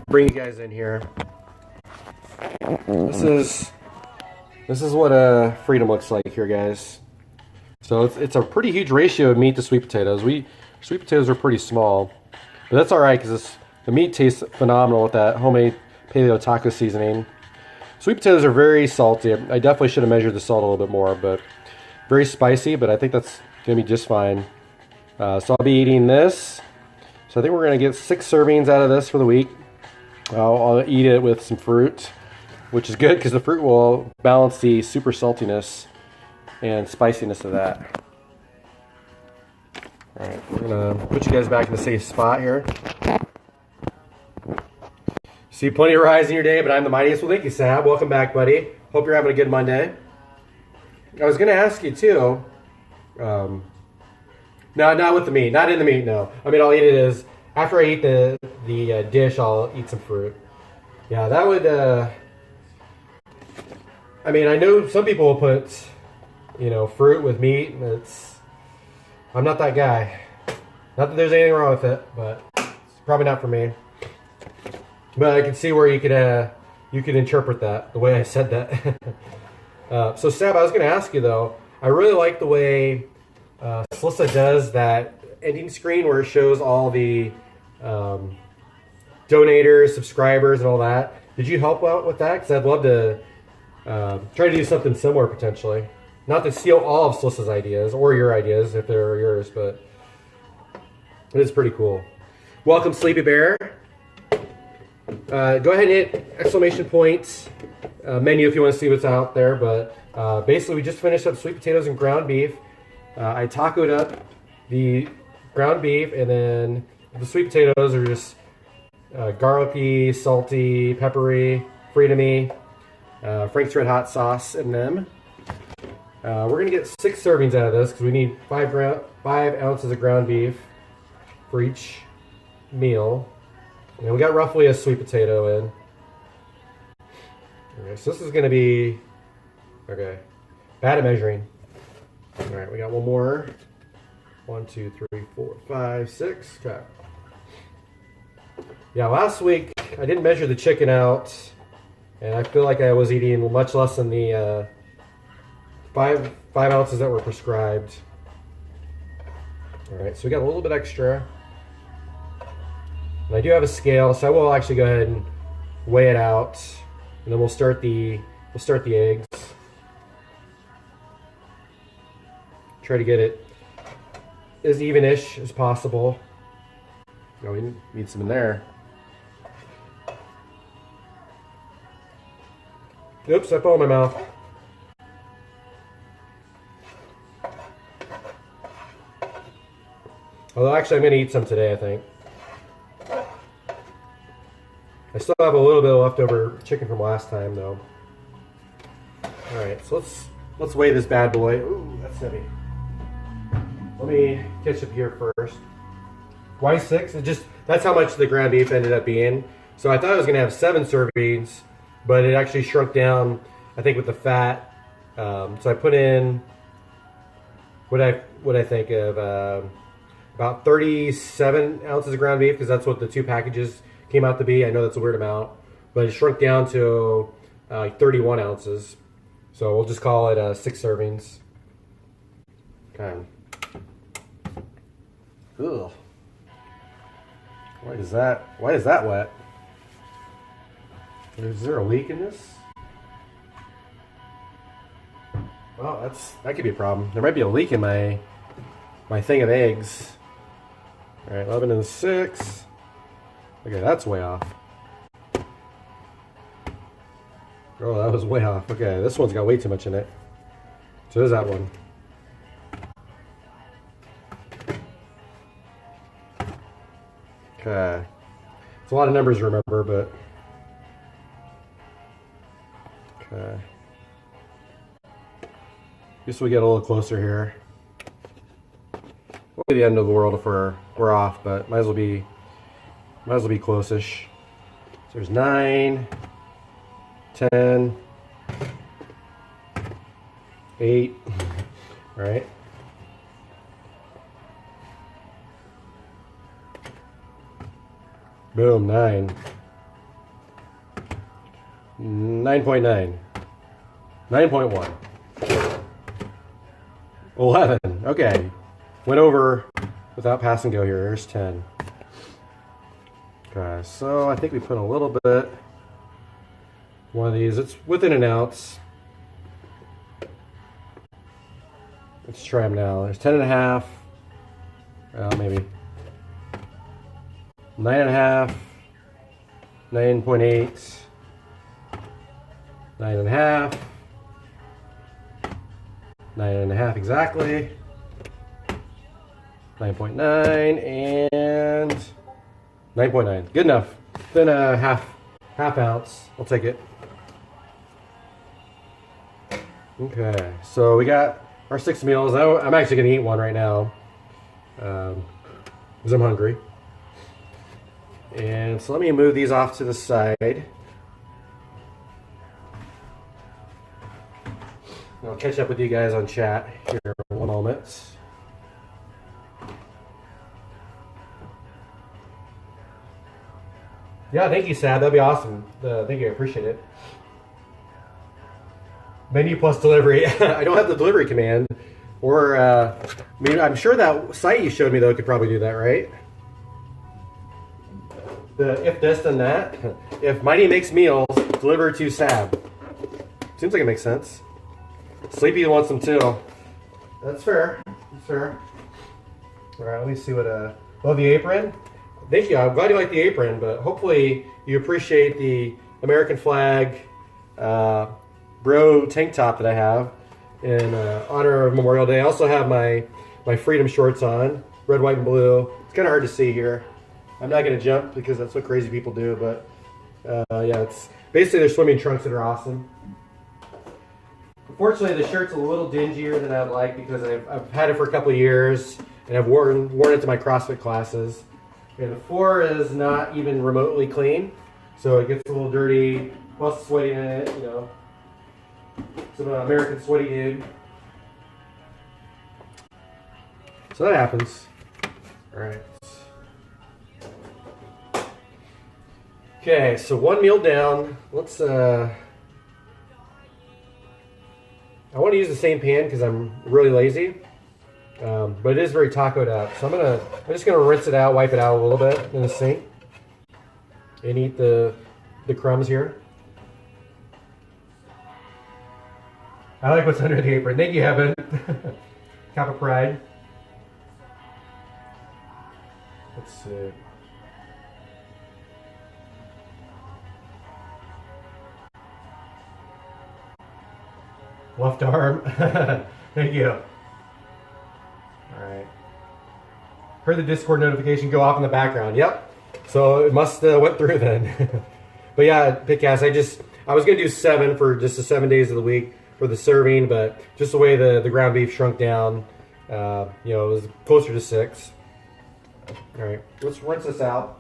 bring you guys in here. This is what freedom looks like here, guys. So it's a pretty huge ratio of meat to sweet potatoes. Sweet potatoes are pretty small, but that's all right because the meat tastes phenomenal with that homemade paleo taco seasoning. Sweet potatoes are very salty. I definitely should have measured the salt a little bit more, but very spicy. But I think that's gonna be just fine. So I'll be eating this. So I think we're gonna get 6 servings out of this for the week. I'll eat it with some fruit, which is good because the fruit will balance the super saltiness and spiciness of that. All right, we're gonna put you guys back in the safe spot here. See plenty of rise in your day, but I'm the mightiest. Well, thank you, Sab. Welcome back, buddy. Hope you're having a good Monday. I was gonna ask you too. No, not with the meat. Not in the meat. No. I mean, I'll eat it as after I eat the dish. I'll eat some fruit. Yeah, that would. I mean, I know some people will put, you know, fruit with meat, and I'm not that guy. Not that there's anything wrong with it, but it's probably not for me. But I can see where you could interpret that the way I said that. So Sab, I was going to ask you though. I really like the way Slissa does that ending screen where it shows all the donators, subscribers, and all that. Did you help out with that? Because I'd love to try to do something similar potentially. Not to steal all of Slissa's ideas or your ideas if they're yours, but it is pretty cool. Welcome, Sleepy Bear. Go ahead and hit exclamation points menu if you want to see what's out there. But basically, we just finished up sweet potatoes and ground beef. I tacoed up the ground beef, and then the sweet potatoes are just garlicky, salty, peppery, freedomy, Frank's Red Hot sauce in them. We're gonna get 6 servings out of this because we need 5 ounces of ground beef for each meal. And we got roughly a sweet potato in. Okay, so this is gonna be bad at measuring. All right, we got one more. 1, 2, 3, 4, 5, 6. Okay. Yeah, last week I didn't measure the chicken out, and I feel like I was eating much less than the 5 ounces that were prescribed. All right, so we got a little bit extra. And I do have a scale, so I will actually go ahead and weigh it out, and then we'll start the eggs. Try to get it as even-ish as possible. Oh, we need some in there. Oops, I fell in my mouth. Although actually I'm going to eat some today, I think. I still have a little bit of leftover chicken from last time, though. Alright, so let's weigh this bad boy. Ooh, that's heavy. Let me catch up here first. Why 6? That's how much the ground beef ended up being. So I thought I was going to have 7 servings, but it actually shrunk down, I think, with the fat. So I put in what I think of about 37 ounces of ground beef, because that's what the 2 packages came out to be. I know that's a weird amount, but it shrunk down to 31 ounces. So we'll just call it 6 servings. Okay. Ugh. Why is that wet? Is there a leak in this? Well, that could be a problem. There might be a leak in my thing of eggs. All right, 11 and 6. Okay, that's way off. Oh, that was way off. Okay, this one's got way too much in it. So there's that one. Okay. It's a lot of numbers to remember, but... Okay. Guess we get a little closer here. Won't be the end of the world if we're off, but might as well be close-ish. So there's 9, 10, 8. All right. Boom, 9. 9.9. 9.1. 11. Okay. Went over without pass and go here. There's 10. Okay, so I think we put a little bit. One of these. It's within an ounce. Let's try them now. There's 10.5. Well, maybe 9.5. 9.8. 9.5. 9.5 exactly. 9.9 and 9.9. Good enough. Then a half ounce. I'll take it. Okay, so we got our 6 meals. I'm actually going to eat one right now because I'm hungry. And so let me move these off to the side. I'll catch up with you guys on chat here in 1 moment. Yeah, thank you, Sad. That'd be awesome. Thank you. I appreciate it. Menu plus delivery. I don't have the delivery command. Or, I mean, I'm sure that site you showed me, though, could probably do that, right? The if this, then that. If Mighty makes meals, deliver to Sab. Seems like it makes sense. Sleepy wants them, too. That's fair. That's fair. All right, let me see what... Oh, the apron? Thank you. I'm glad you like the apron, but hopefully you appreciate the American flag bro tank top that I have in honor of Memorial Day. I also have my freedom shorts on, red, white, and blue. It's kind of hard to see here. I'm not going to jump because that's what crazy people do, but yeah, it's basically they're swimming trunks that are awesome. Unfortunately, the shirt's a little dingier than I'd like because I've had it for a couple of years and I've worn it to my CrossFit classes. And the floor is not even remotely clean, so it gets a little dirty, plus sweaty in it, you know. Some American sweaty dude. So that happens. All right. Okay, so 1 meal down. Let's. I want to use the same pan because I'm really lazy. But it is very tacoed up. So I'm just gonna rinse it out, wipe it out a little bit in the sink, and eat the crumbs here. I like what's under the apron. Thank you, Heaven. Cup of pride. Let's see. Left arm. Thank you. Alright. Heard the Discord notification go off in the background. Yep. So it must went through then. But yeah, Pitcast, I was going to do 7 for just the 7 days of the week for the serving, but just the way the ground beef shrunk down, you know, it was closer to 6. Alright, let's rinse this out.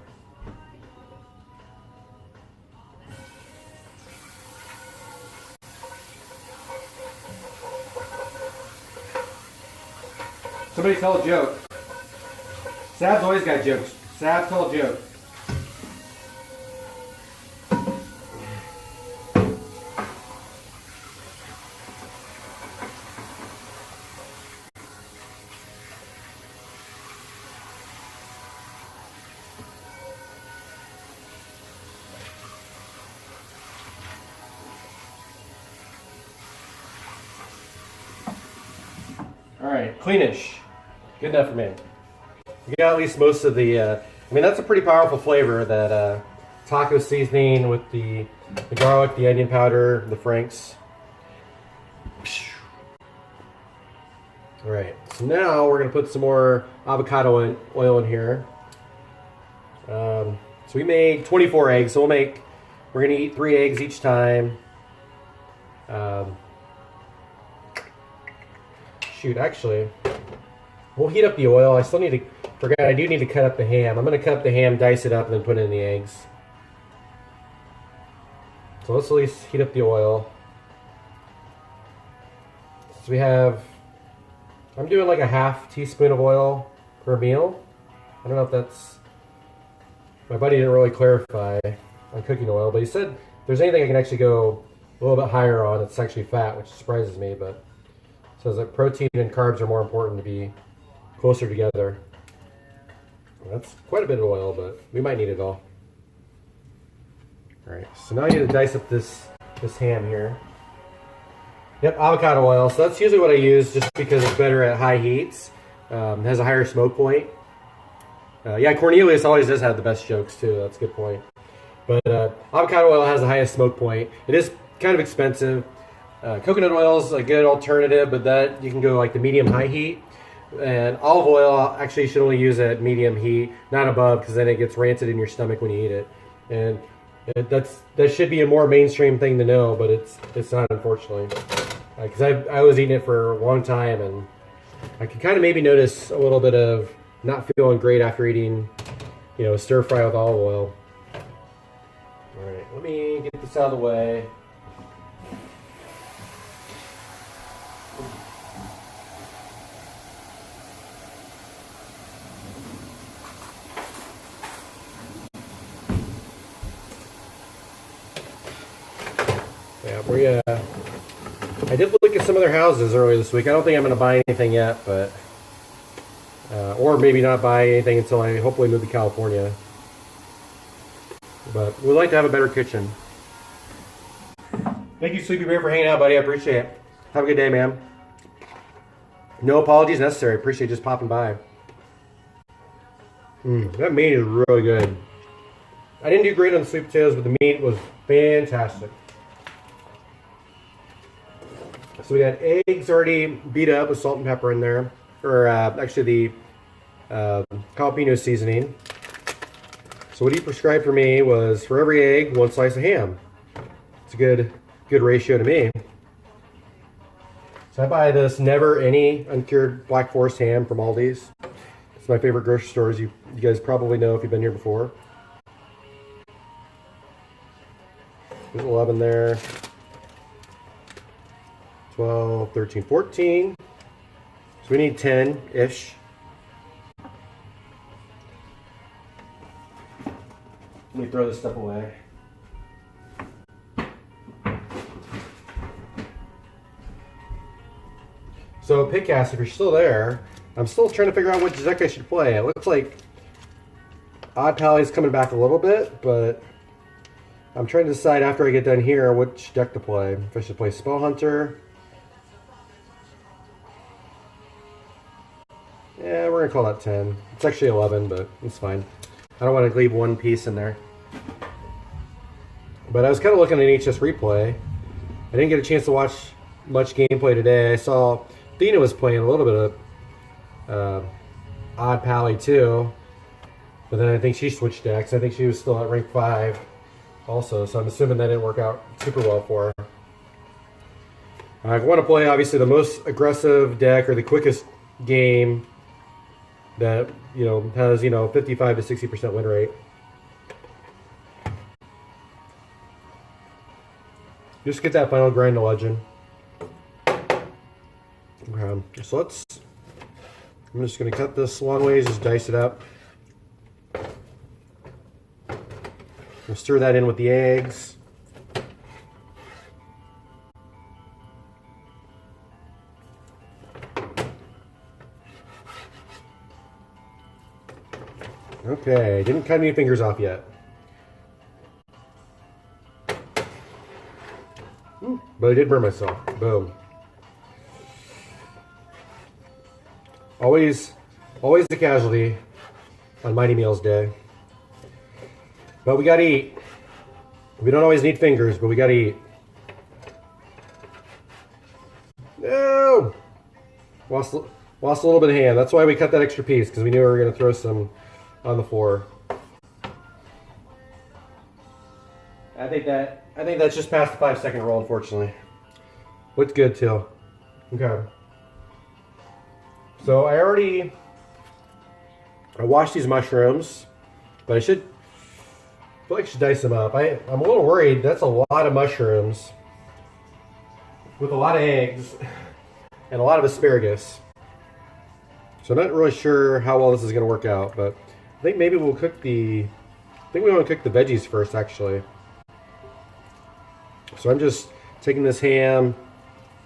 Somebody tell a joke. Sab's always got jokes. Sab, tell a joke. cleanish. Good enough for me. You got at least most of the, I mean, that's a pretty powerful flavor, that taco seasoning with the garlic, the onion powder, the Franks. All right, so now we're gonna put some more avocado oil in here. So we made 24 eggs, so we're gonna eat 3 eggs each time. Shoot, actually, we'll heat up the oil. I still need to, I do need to cut up the ham. I'm gonna cut up the ham, dice it up, and then put it in the eggs. So let's at least heat up the oil. So we have, I'm doing like a half teaspoon of oil per meal. I don't know if that's, my buddy didn't really clarify on cooking oil, but he said if there's anything I can actually go a little bit higher on, it's actually fat, which surprises me, but it says that protein and carbs are more important to be closer together. Well, that's quite a bit of oil, but we might need it all. All right, so now I need to dice up this ham here. Yep, avocado oil. So that's usually what I use just because it's better at high heats. It has a higher smoke point. Yeah, Cornelius always does have the best jokes too. That's a good point. But avocado oil has the highest smoke point. It is kind of expensive. Coconut oil is a good alternative, but that you can go like the medium-high heat. And olive oil actually you should only use at medium heat, not above, because then it gets rancid in your stomach when you eat it. And that should be a more mainstream thing to know, but it's not, unfortunately. Because I was eating it for a long time, and I could kind of maybe notice a little bit of not feeling great after eating, stir fry with olive oil. All right, let me get this out of the way. Yeah, I did look at some other houses earlier this week. I don't think I'm going to buy anything yet, but or maybe not buy anything until I hopefully move to California. But we'd like to have a better kitchen. Thank you, Sleepy Bear, for hanging out, buddy. I appreciate it. Have a good day, man. No apologies necessary. Appreciate just popping by. That meat is really good. I didn't do great on the sweet potatoes, but the meat was fantastic. So we got eggs already beat up with salt and pepper in there, or actually the jalapeno seasoning. So what he prescribed for me was for every egg, 1 slice of ham. It's a good ratio to me. So I buy this Never Any uncured Black Forest ham from Aldi's. It's my favorite grocery stores. You guys probably know if you've been here before. There's 11 there. 12, 13, 14. So we need 10-ish. Let me throw this stuff away. So Pitcast, if you're still there, I'm still trying to figure out which deck I should play. It looks like Odd Pally's coming back a little bit, but I'm trying to decide after I get done here which deck to play. If I should play Spell Hunter. Yeah, we're gonna call that 10. It's actually 11, but it's fine. I don't want to leave one piece in there. But I was kind of looking at HS Replay. I didn't get a chance to watch much gameplay today. I saw Thena was playing a little bit of Odd Pally too. But then I think she switched decks. I think she was still at rank 5 also, so I'm assuming that didn't work out super well for her. I want to play obviously the most aggressive deck or the quickest game that has 55 to 60% win rate. Just get that final grind to legend. So I'm just going to cut this long ways, just dice it up. We'll stir that in with the eggs. Okay, didn't cut any fingers off yet. But I did burn myself. Boom. Always the casualty on Mighty Meals Day. But we gotta eat. We don't always need fingers, but we gotta eat. No! Lost a little bit of hand. That's why we cut that extra piece, because we knew we were gonna throw some on the floor. I think that's just past the 5-second roll, unfortunately. Looks good too. Okay. So I washed these mushrooms, but I feel like I should dice them up. I'm a little worried. That's a lot of mushrooms with a lot of eggs and a lot of asparagus. So I'm not really sure how well this is going to work out, but I think maybe we'll cook I think we want to cook the veggies first, actually. So I'm just taking this ham,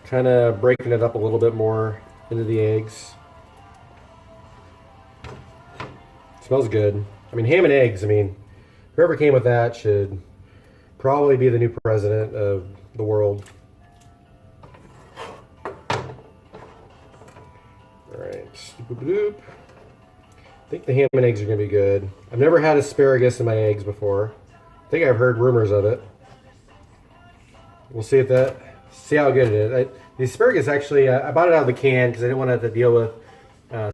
kind of breaking it up a little bit more into the eggs. Smells good. I mean, ham and eggs, I mean, whoever came with that should probably be the new president of the world. Alright. I think the ham and eggs are going to be good. I've never had asparagus in my eggs before. I think I've heard rumors of it. We'll see how good it is. The asparagus, actually, I bought it out of the can because I didn't want to have to deal with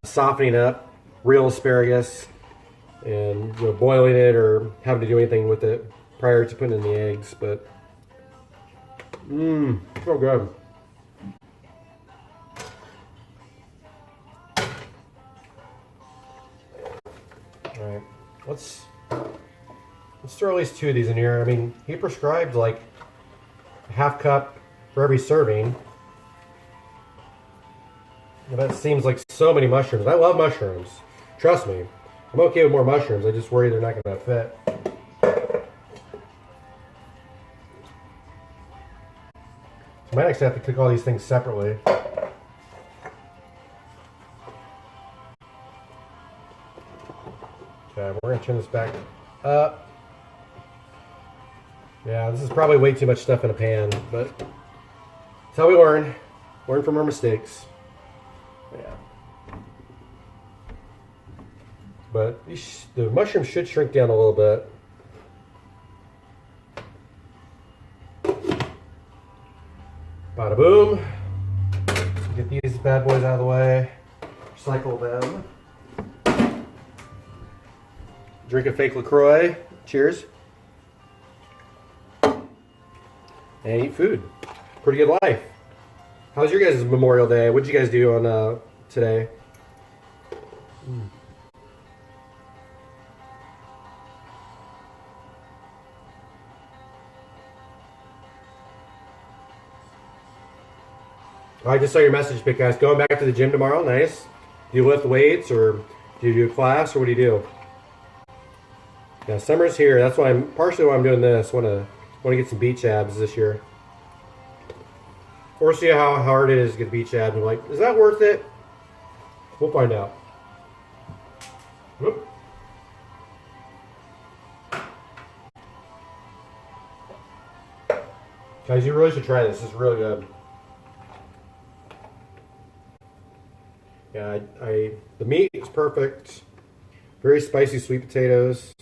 softening up real asparagus and boiling it or having to do anything with it prior to putting in the eggs. But so good. All right, let's throw at least 2 of these in here. I mean, he prescribed like a ½ cup for every serving. And that seems like so many mushrooms. I love mushrooms. Trust me. I'm okay with more mushrooms. I just worry they're not going to fit. I might actually have to cook all these things separately. Okay, we're going to turn this back up. Yeah, this is probably way too much stuff in a pan, but that's how we learn. Learn from our mistakes. Yeah. But the mushrooms should shrink down a little bit. Bada boom. Get these bad boys out of the way. Recycle them. Drink a fake LaCroix. Cheers. And eat food. Pretty good life. How was your guys' Memorial Day? What did you guys do on today? I just saw your message, Big Guys. Going back to the gym tomorrow. Nice. Do you lift weights or do you do a class or what do you do? Yeah, summer's here. That's why partially why I'm doing this. Want to get some beach abs this year. Or see how hard it is to get beach abs. I'm like, is that worth it? We'll find out. Whoop. Guys, you really should try this. It's really good. Yeah, the meat is perfect. Very spicy sweet potatoes.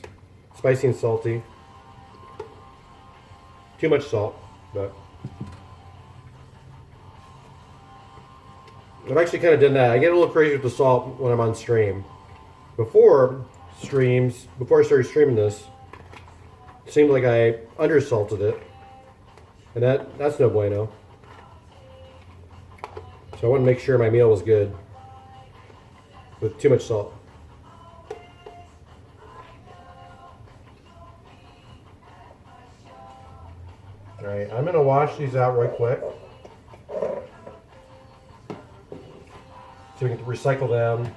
Spicy and salty. Too much salt, but I've actually kind of done that. I get a little crazy with the salt when I'm on stream. Before I started streaming this, it seemed like I undersalted it. And that's no bueno. So I want to make sure my meal was good with too much salt. Alright, I'm going to wash these out right quick so we can recycle them.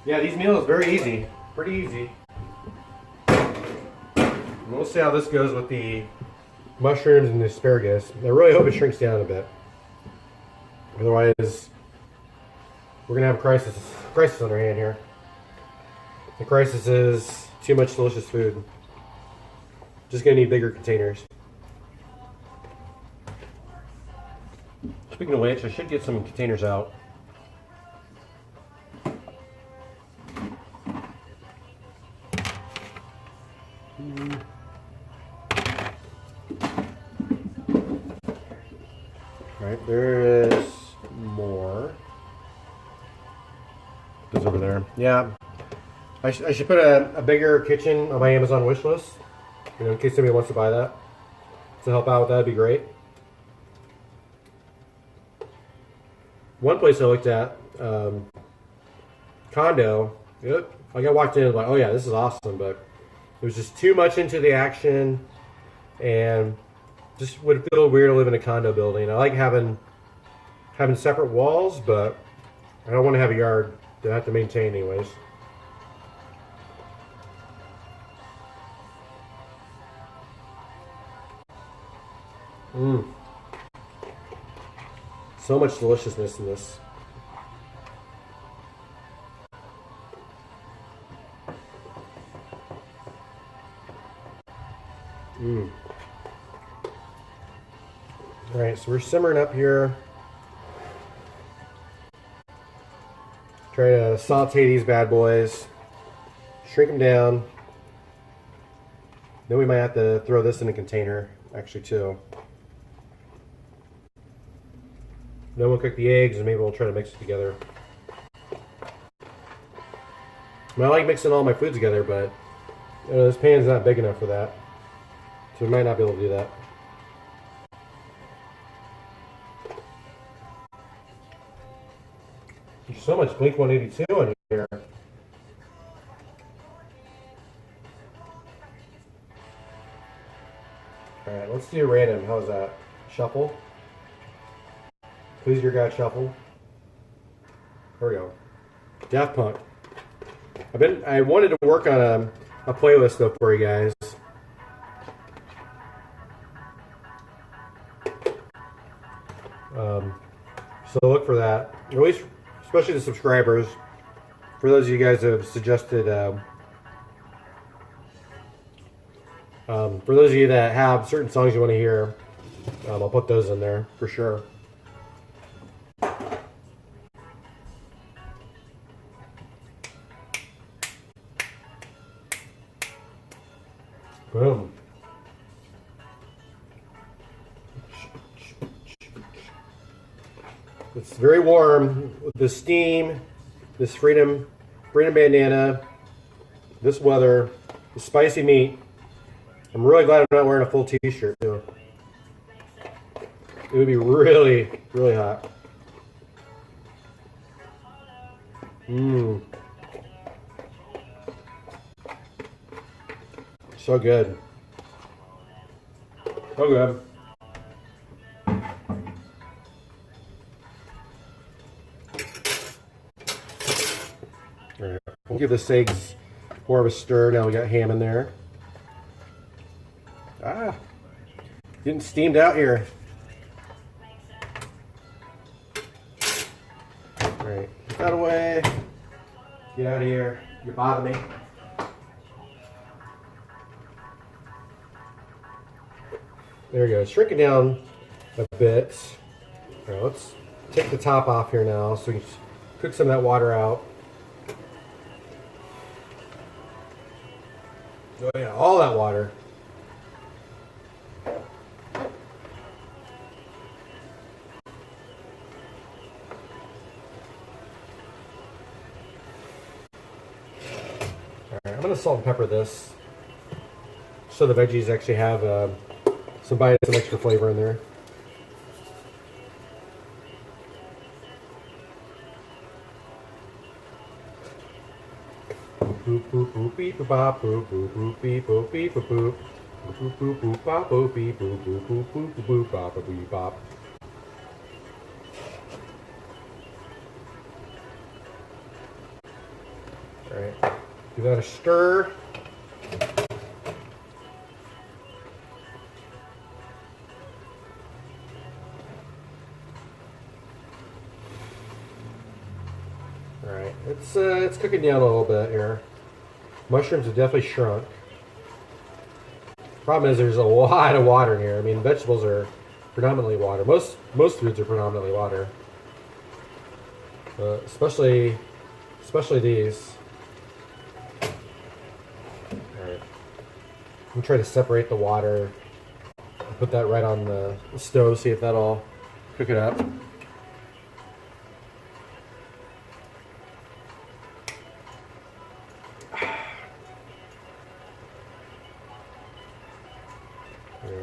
Yeah, these meals are very easy, pretty easy. We'll see how this goes with the mushrooms and the asparagus. I really hope it shrinks down a bit. Otherwise, we're gonna have a crisis on our hand here. The crisis is too much delicious food. Just gonna need bigger containers. Speaking of which, I should get some containers out. Alright, there is more. Goes over there. Yeah. I should put a bigger kitchen on my Amazon wish list. You know, in case somebody wants to buy that. To help out with that would be great. One place I looked at, condo, yep, like I walked in and like, oh yeah, this is awesome, but it was just too much into the action and just would feel weird to live in a condo building. I like having separate walls, but I don't want to have a yard that I have to maintain anyways. So much deliciousness in this. Alright, so we're simmering up here. Try to saute these bad boys. Shrink them down. Then we might have to throw this in a container, actually, too. Then we'll cook the eggs and maybe we'll try to mix it together. I mean, I like mixing all my food together, but this pan's not big enough for that. So we might not be able to do that. There's so much Blink 182 in here. Alright, let's do random. How's that? Shuffle. Who's your guy shuffle? There we go. Daft Punk. I wanted to work on a playlist though for you guys. So look for that. At least, especially the subscribers. For those of you guys that have suggested, for those of you that have certain songs you want to hear, I'll put those in there for sure. Boom. It's very warm with the steam, this freedom bandana, this weather, the spicy meat. I'm really glad I'm not wearing a full t-shirt too. It would be really, really hot. So good. So good. Alright, we'll give the eggs more of a stir. Now we got ham in there. Getting steamed out here. Alright, get that away. Get out of here. You're bothering me. There we go. Shrink it down a bit. All right, let's take the top off here now so we can cook some of that water out. Oh yeah, all that water. All right, I'm gonna salt and pepper this so the veggies actually have some extra flavor in there. Boop boop boop beep bop boop boop boop beep boop beep boop boop boop boop boop bop boop beep boop boop boop boop boop boop bop boop bop. All right, give that a stir. Alright, it's cooking down a little bit here. Mushrooms have definitely shrunk. Problem is there's a lot of water in here. I mean, vegetables are predominantly water. Most foods are predominantly water. Especially these. Alright. I'm gonna try to separate the water. Put that right on the stove, see if that'll cook it up.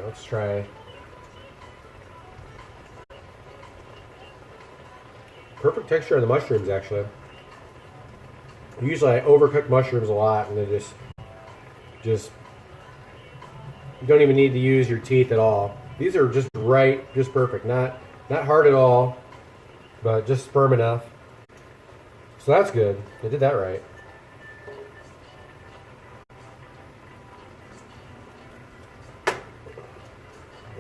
Let's try. Perfect texture on the mushrooms, actually. Usually I overcook mushrooms a lot, and they just you don't even need to use your teeth at all. These are just right, just perfect. Not hard at all, but just firm enough. So that's good. They did that right.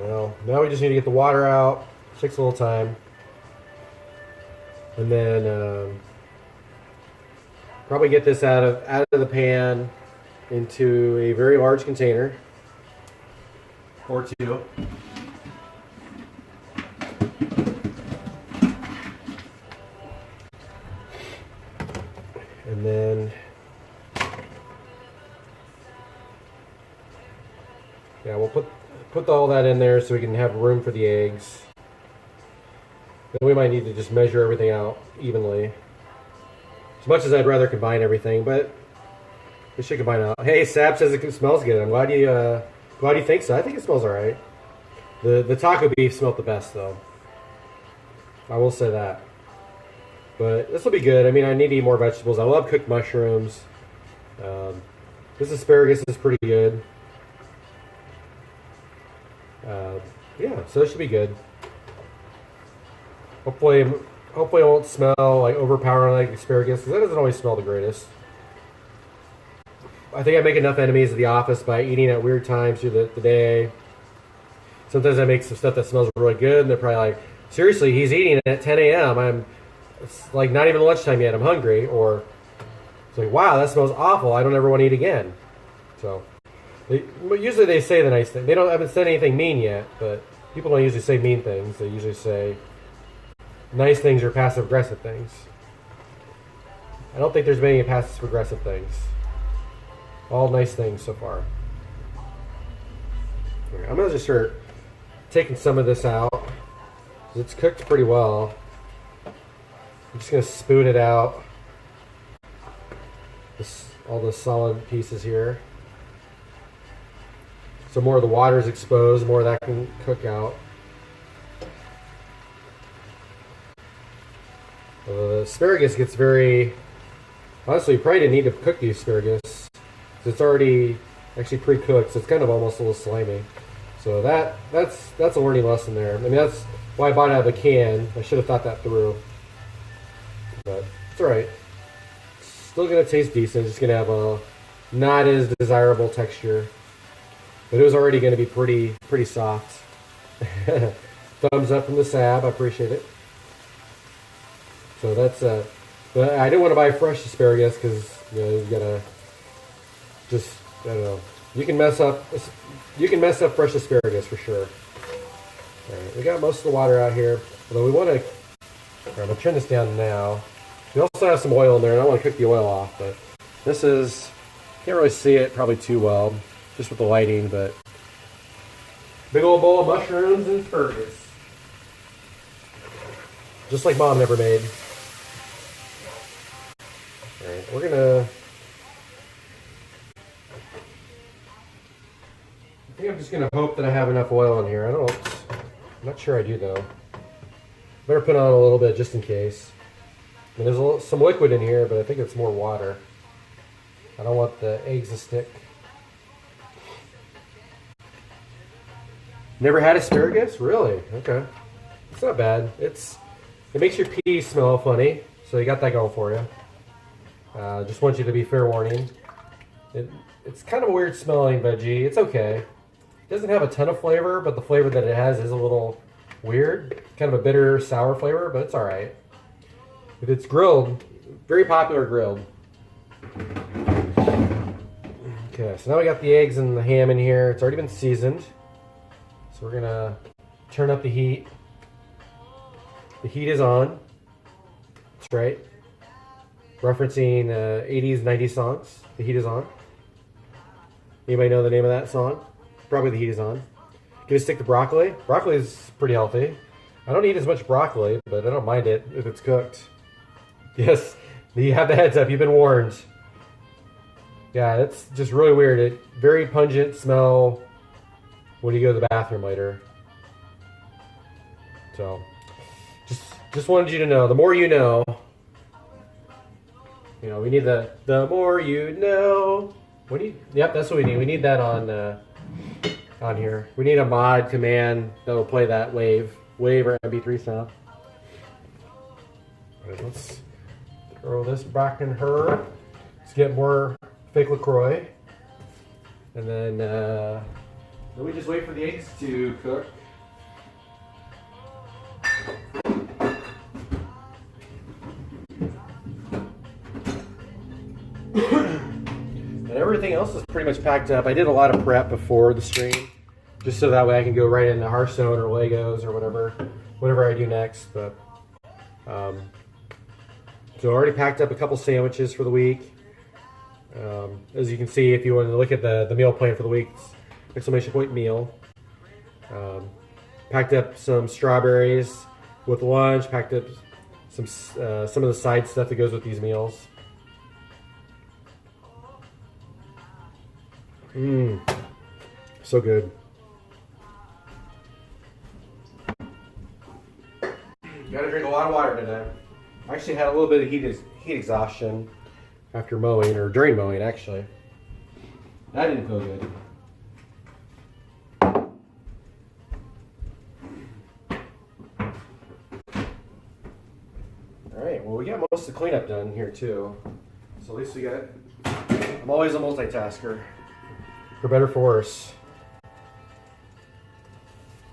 Well, now we just need to get the water out. Takes a little time. And then probably get this out of the pan into a very large container or two. And then yeah, we'll put all that in there so we can have room for the eggs. Then we might need to just measure everything out evenly. As much as I'd rather combine everything, but we should combine it out. Hey, Sab says it smells good. I'm glad you think so. I think it smells alright. The taco beef smelled the best though. I will say that. But this will be good. I mean, I need to eat more vegetables. I love cooked mushrooms. This asparagus is pretty good. Yeah, so it should be good. Hopefully it won't smell like overpowering like asparagus, because that doesn't always smell the greatest. I think I make enough enemies at the office by eating at weird times through the day. Sometimes I make some stuff that smells really good, and they're probably like, seriously, he's eating at 10 a.m. It's like not even lunchtime yet, I'm hungry. Or it's like, wow, that smells awful, I don't ever want to eat again. So usually they say the nice thing. They haven't said anything mean yet, but people don't usually say mean things. They usually say nice things or passive aggressive things. I don't think there's been any passive aggressive things. All nice things so far. Okay, I'm gonna just start taking some of this out. It's cooked pretty well. I'm just gonna spoon it out. All the solid pieces here. So more of the water is exposed, more of that can cook out. The asparagus gets very... Honestly, you probably didn't need to cook the asparagus. It's already actually pre-cooked, so it's kind of almost a little slimy. So that's a learning lesson there. I mean, that's why I bought it out of a can. I should have thought that through. But it's alright. Still going to taste decent. It's just going to have a not as desirable texture. But it was already going to be pretty soft. Thumbs up from the Sab. I appreciate it. So that's but I didn't want to buy fresh asparagus because you gotta just I don't know. You can mess up fresh asparagus for sure. All right, we got most of the water out here. Although we want to. I'm gonna turn this down now. We also have some oil in there, and I want to cook the oil off. But this is can't really see it probably too well, just with the lighting. But big old bowl of mushrooms and asparagus, just like Mom never made. Alright, we're gonna... I think I'm just gonna hope that I have enough oil in here. I'm not sure I do though. Better put on a little bit just in case. I mean, there's some liquid in here, but I think it's more water. I don't want the eggs to stick. Never had asparagus? Really? Okay. It's not bad. It makes your peas smell funny, so you got that going for you. Just want you to be fair warning. It's kind of a weird smelling veggie. It's okay. It doesn't have a ton of flavor, but the flavor that it has is a little weird. Kind of a bitter, sour flavor, but it's alright. If it's grilled, very popular grilled. Okay, so now we got the eggs and the ham in here. It's already been seasoned. So we're gonna turn up the heat. The heat is on. That's right. Referencing 80s, 90s songs. The heat is on. Anybody know the name of that song? Probably the heat is on. Gonna stick to broccoli. Broccoli is pretty healthy. I don't eat as much broccoli, but I don't mind it if it's cooked. Yes, you have the heads up. You've been warned. Yeah, it's just really weird. It very pungent smell when you go to the bathroom later. So, just wanted you to know. The more you know. You know, we need the more you know. Yep, that's what we need. We need that on here. We need a mod command that will play that wave or MP3 sound. Right, let's throw this back in her. Let's get more fake LaCroix. And then we just wait for the eggs to cook. And everything else is pretty much packed up. I did a lot of prep before the stream, just so that way I can go right into Hearthstone or Legos or whatever I do next. But so I already packed up a couple sandwiches for the week. As you can see, if you want to look at the meal plan for the week, it's exclamation point meal. Packed up some strawberries with lunch. Packed up some of the side stuff that goes with these meals. So good. Gotta drink a lot of water today. I actually had a little bit of heat exhaustion after mowing, or during mowing actually. That didn't feel good. Alright, well we got most of the cleanup done here too. So at least we got, I'm always a multitasker. For better or for worse.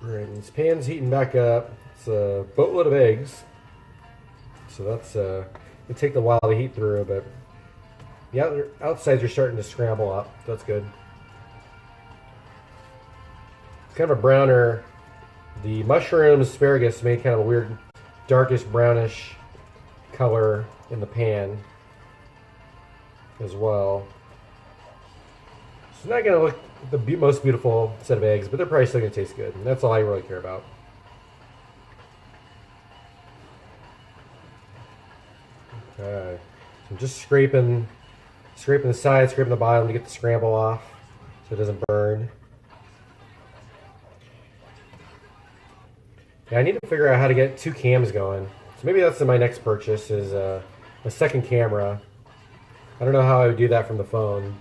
Alright, this pan's heating back up. It's a boatload of eggs. So that's, it'll take a while to heat through, but the outsides are starting to scramble up. That's good. It's kind of a browner. The mushroom asparagus made kind of a weird, darkish brownish color in the pan as well. It's not going to look the most beautiful set of eggs, but they're probably still going to taste good. And that's all I really care about. Okay. So I'm just scraping the sides, scraping the bottom to get the scramble off so it doesn't burn. Yeah, I need to figure out how to get 2 cams going. So maybe that's my next purchase, is a second camera. I don't know how I would do that from the phone.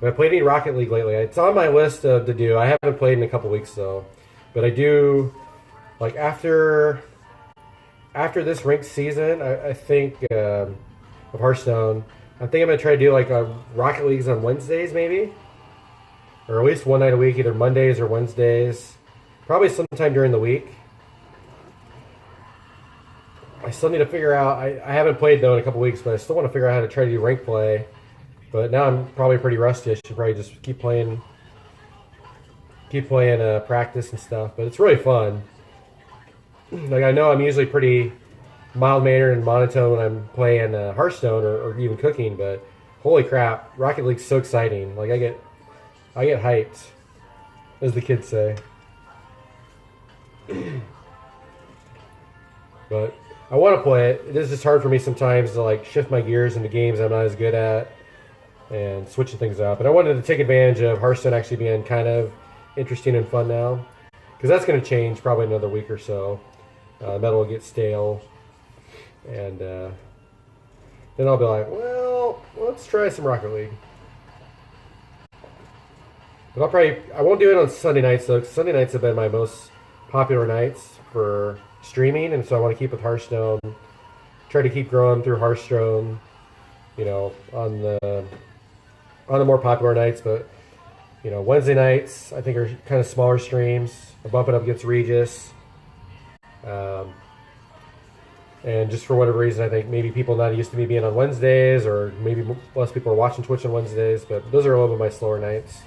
But I played any Rocket League lately. It's on my list to do. I haven't played in a couple weeks though. But I do, like after this ranked season, I think of Hearthstone, I think I'm going to try to do like Rocket Leagues on Wednesdays maybe. Or at least one night a week, either Mondays or Wednesdays. Probably sometime during the week. I still need to figure out, I haven't played though in a couple weeks, but I still want to figure out how to try to do rank play. But now I'm probably pretty rusty. I should probably just keep playing practice and stuff. But it's really fun. Like I know I'm usually pretty mild-mannered and monotone when I'm playing Hearthstone or even cooking, but holy crap, Rocket League's so exciting. Like I get hyped, as the kids say. But I want to play it. It is just hard for me sometimes to like shift my gears into games I'm not as good at and switching things up. And I wanted to take advantage of Hearthstone actually being kind of interesting and fun now, because that's going to change probably another week or so. Metal will get stale, and then I'll be like, well, let's try some Rocket League. But I won't do it on Sunday nights though, because Sunday nights have been my most popular nights for streaming, and so I want to keep with Hearthstone. Try to keep growing through Hearthstone, you know, on the more popular nights. But you know, Wednesday nights I think are kind of smaller streams. I bump it up against Regis. And just for whatever reason, I think maybe people not used to me being on Wednesdays, or maybe less people are watching Twitch on Wednesdays, but those are a little bit my slower nights.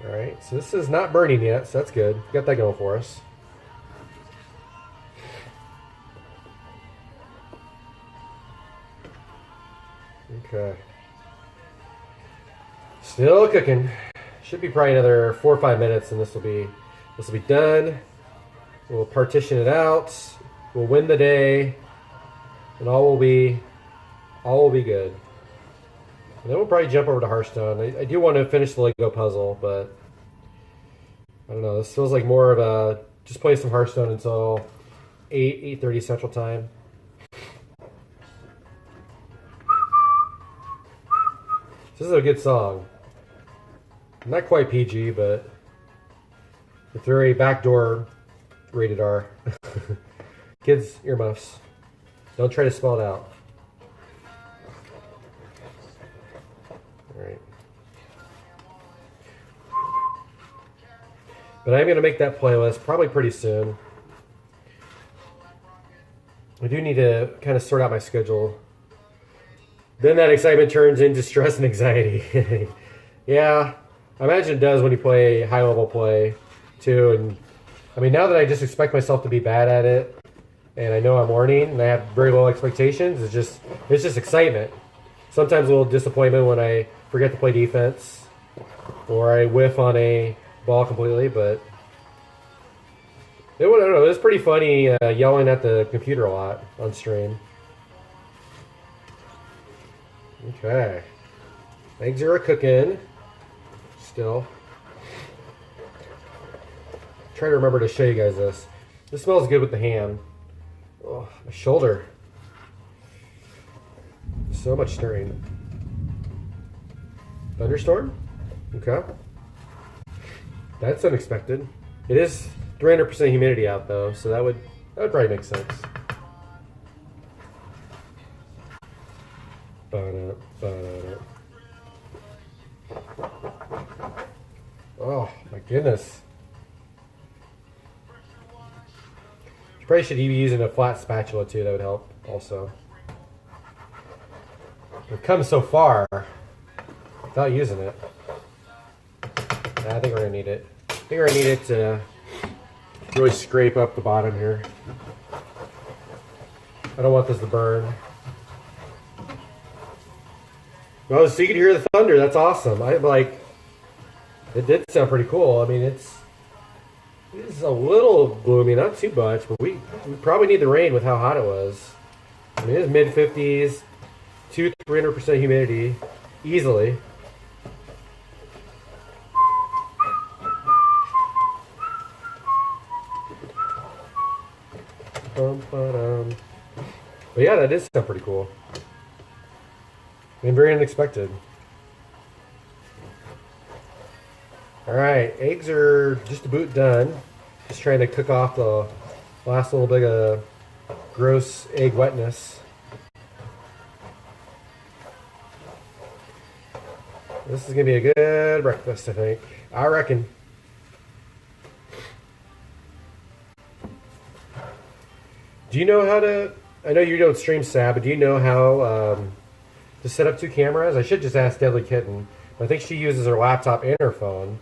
Alright, so this is not burning yet, so that's good. Got that going for us. Okay. Still cooking. Should be probably another 4 or 5 minutes, and this will be done. We'll partition it out. We'll win the day, and all will be good. And then we'll probably jump over to Hearthstone. I do want to finish the Lego puzzle, but I don't know. This feels like more of a just play some Hearthstone until 8:30 Central Time. This is a good song. Not quite PG, but it's very backdoor rated R. Kids, earmuffs. Don't try to spell it out. Alright. But I'm going to make that playlist probably pretty soon. I do need to kind of sort out my schedule. Then that excitement turns into stress and anxiety. Yeah, I imagine it does when you play high-level play, too. And I mean, now that I just expect myself to be bad at it, and I know I'm learning, and I have very low expectations, it's just excitement. Sometimes a little disappointment when I forget to play defense, or I whiff on a ball completely, but I don't know, it was pretty funny yelling at the computer a lot on stream. Okay. Eggs are cooking. Still. Try to remember to show you guys this. This smells good with the ham. Oh, my shoulder. So much stirring. Thunderstorm? Okay. That's unexpected. It is 300% humidity out though, so that would probably make sense. Oh my goodness. You probably should be using a flat spatula too, that would help also. We've come so far without using it. I think we're gonna need it. I think we're gonna need it to really scrape up the bottom here. I don't want this to burn. Well, so you can hear the thunder. That's awesome. It did sound pretty cool. I mean, it's a little gloomy, not too much, but we probably need the rain with how hot it was. I mean, it was mid-50s, 200-300% humidity, easily. But yeah, that did sound pretty cool. And very unexpected. Alright, eggs are just about done. Just trying to cook off the last little bit of gross egg wetness. This is going to be a good breakfast, I think. I reckon. Do you know how to... I know you don't stream Sab, but do you know how to set up 2 cameras? I should just ask Deadly Kitten. I think she uses her laptop and her phone.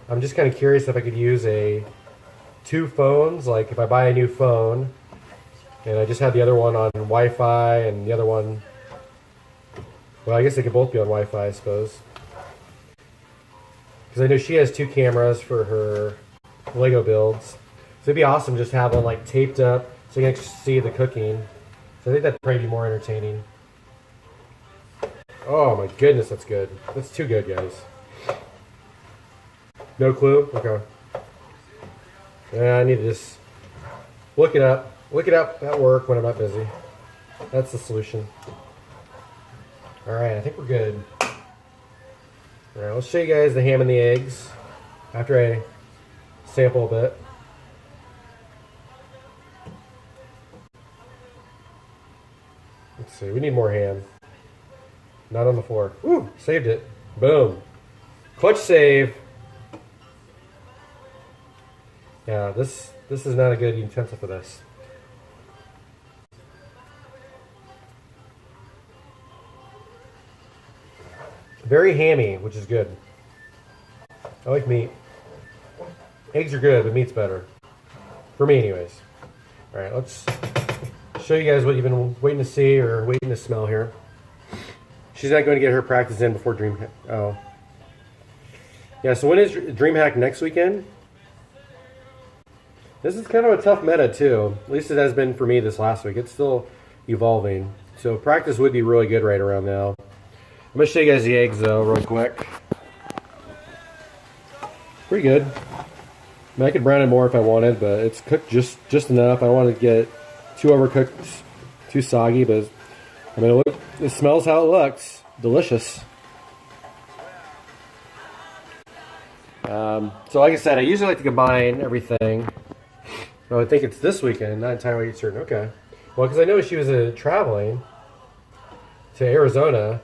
I'm just kind of curious if I could use 2 phones, like if I buy a new phone and I just have the other one on Wi-Fi and the other one, well, I guess they could both be on Wi-Fi, I suppose. Because I know she has 2 cameras for her Lego builds. So it'd be awesome just to have one like taped up so you can actually see the cooking. So I think that'd probably be more entertaining. Oh my goodness, that's good. That's too good, guys. No clue? Okay. Yeah, I need to just look it up. Look it up at work when I'm not busy. That's the solution. Alright, I think we're good. Alright, let's show you guys the ham and the eggs after I sample a bit. Let's see, we need more ham. Not on the floor. Woo! Saved it. Boom. Clutch save. Yeah, this is not a good utensil for this. Very hammy, which is good. I like meat. Eggs are good, but meat's better. For me, anyways. Alright, let's show you guys what you've been waiting to see or waiting to smell here. She's not going to get her practice in before DreamHack. Oh. Yeah, so when is DreamHack next weekend? This is kind of a tough meta, too. At least it has been for me this last week. It's still evolving. So practice would be really good right around now. I'm going to show you guys the eggs, though, real quick. Pretty good. I mean, I could brown it more if I wanted, but it's cooked just enough. I don't want to get too overcooked, too soggy, but I mean, it smells how it looks. Delicious. So like I said, I usually like to combine everything. Oh, I think it's this weekend, not entirely certain. Okay. Well, because I know she was traveling to Arizona.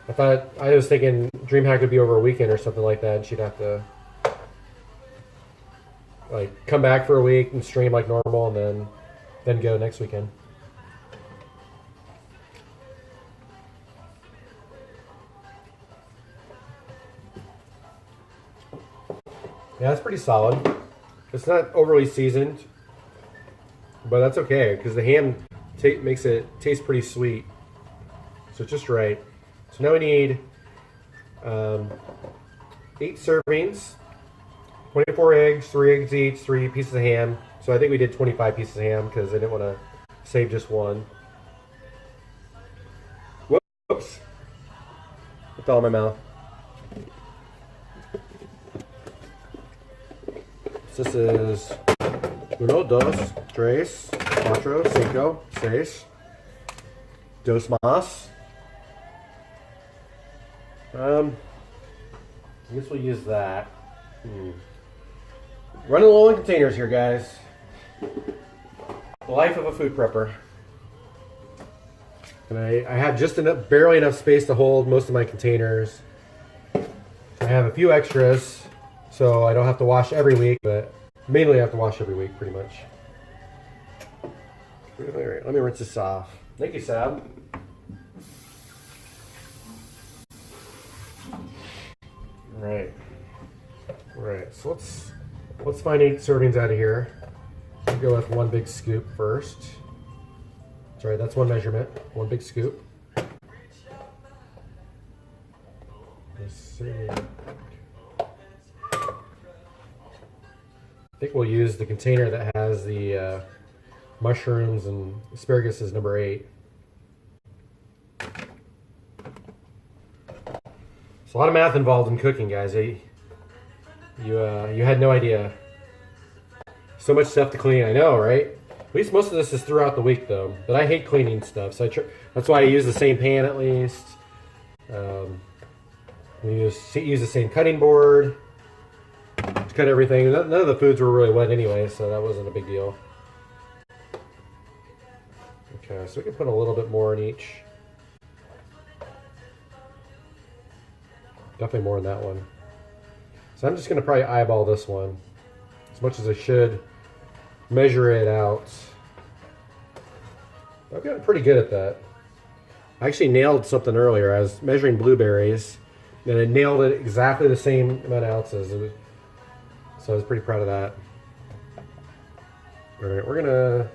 I was thinking DreamHack would be over a weekend or something like that, and she'd have to like come back for a week and stream like normal, and then go next weekend. Yeah, it's pretty solid. It's not overly seasoned, but that's okay because the ham makes it taste pretty sweet. So it's just right. So now we need 8 servings, 24 eggs, 3 eggs each, 3 pieces of ham. So I think we did 25 pieces of ham because I didn't want to save just one. Whoops. It fell in my mouth. So this is 1, 2, 3, 4, 5, 6, 2 más. I guess we'll use that. Running low on containers here, guys. The life of a food prepper. And I have just barely enough space to hold most of my containers. I have a few extras, so I don't have to wash every week, but mainly I have to wash every week, pretty much. All right, let me rinse this off. Thank you, Sab. Right, so let's find 8 servings out of here. We'll go with 1 big scoop first. Sorry, that's 1 measurement. 1 big scoop. Let's see. I think we'll use the container that has the mushrooms and asparagus as number 8. There's a lot of math involved in cooking, guys. You had no idea. So much stuff to clean. I know, right? At least most of this is throughout the week, though. But I hate cleaning stuff, so that's why I use the same pan at least. We use the same cutting board to cut everything. None of the foods were really wet anyway, so that wasn't a big deal. Okay, so we can put a little bit more in each. Definitely more in that one. So I'm just going to probably eyeball this one as much as I should. Measure it out. I've gotten pretty good at that. I actually nailed something earlier. I was measuring blueberries, and I nailed it exactly the same amount of ounces. So I was pretty proud of that. All right, we're gonna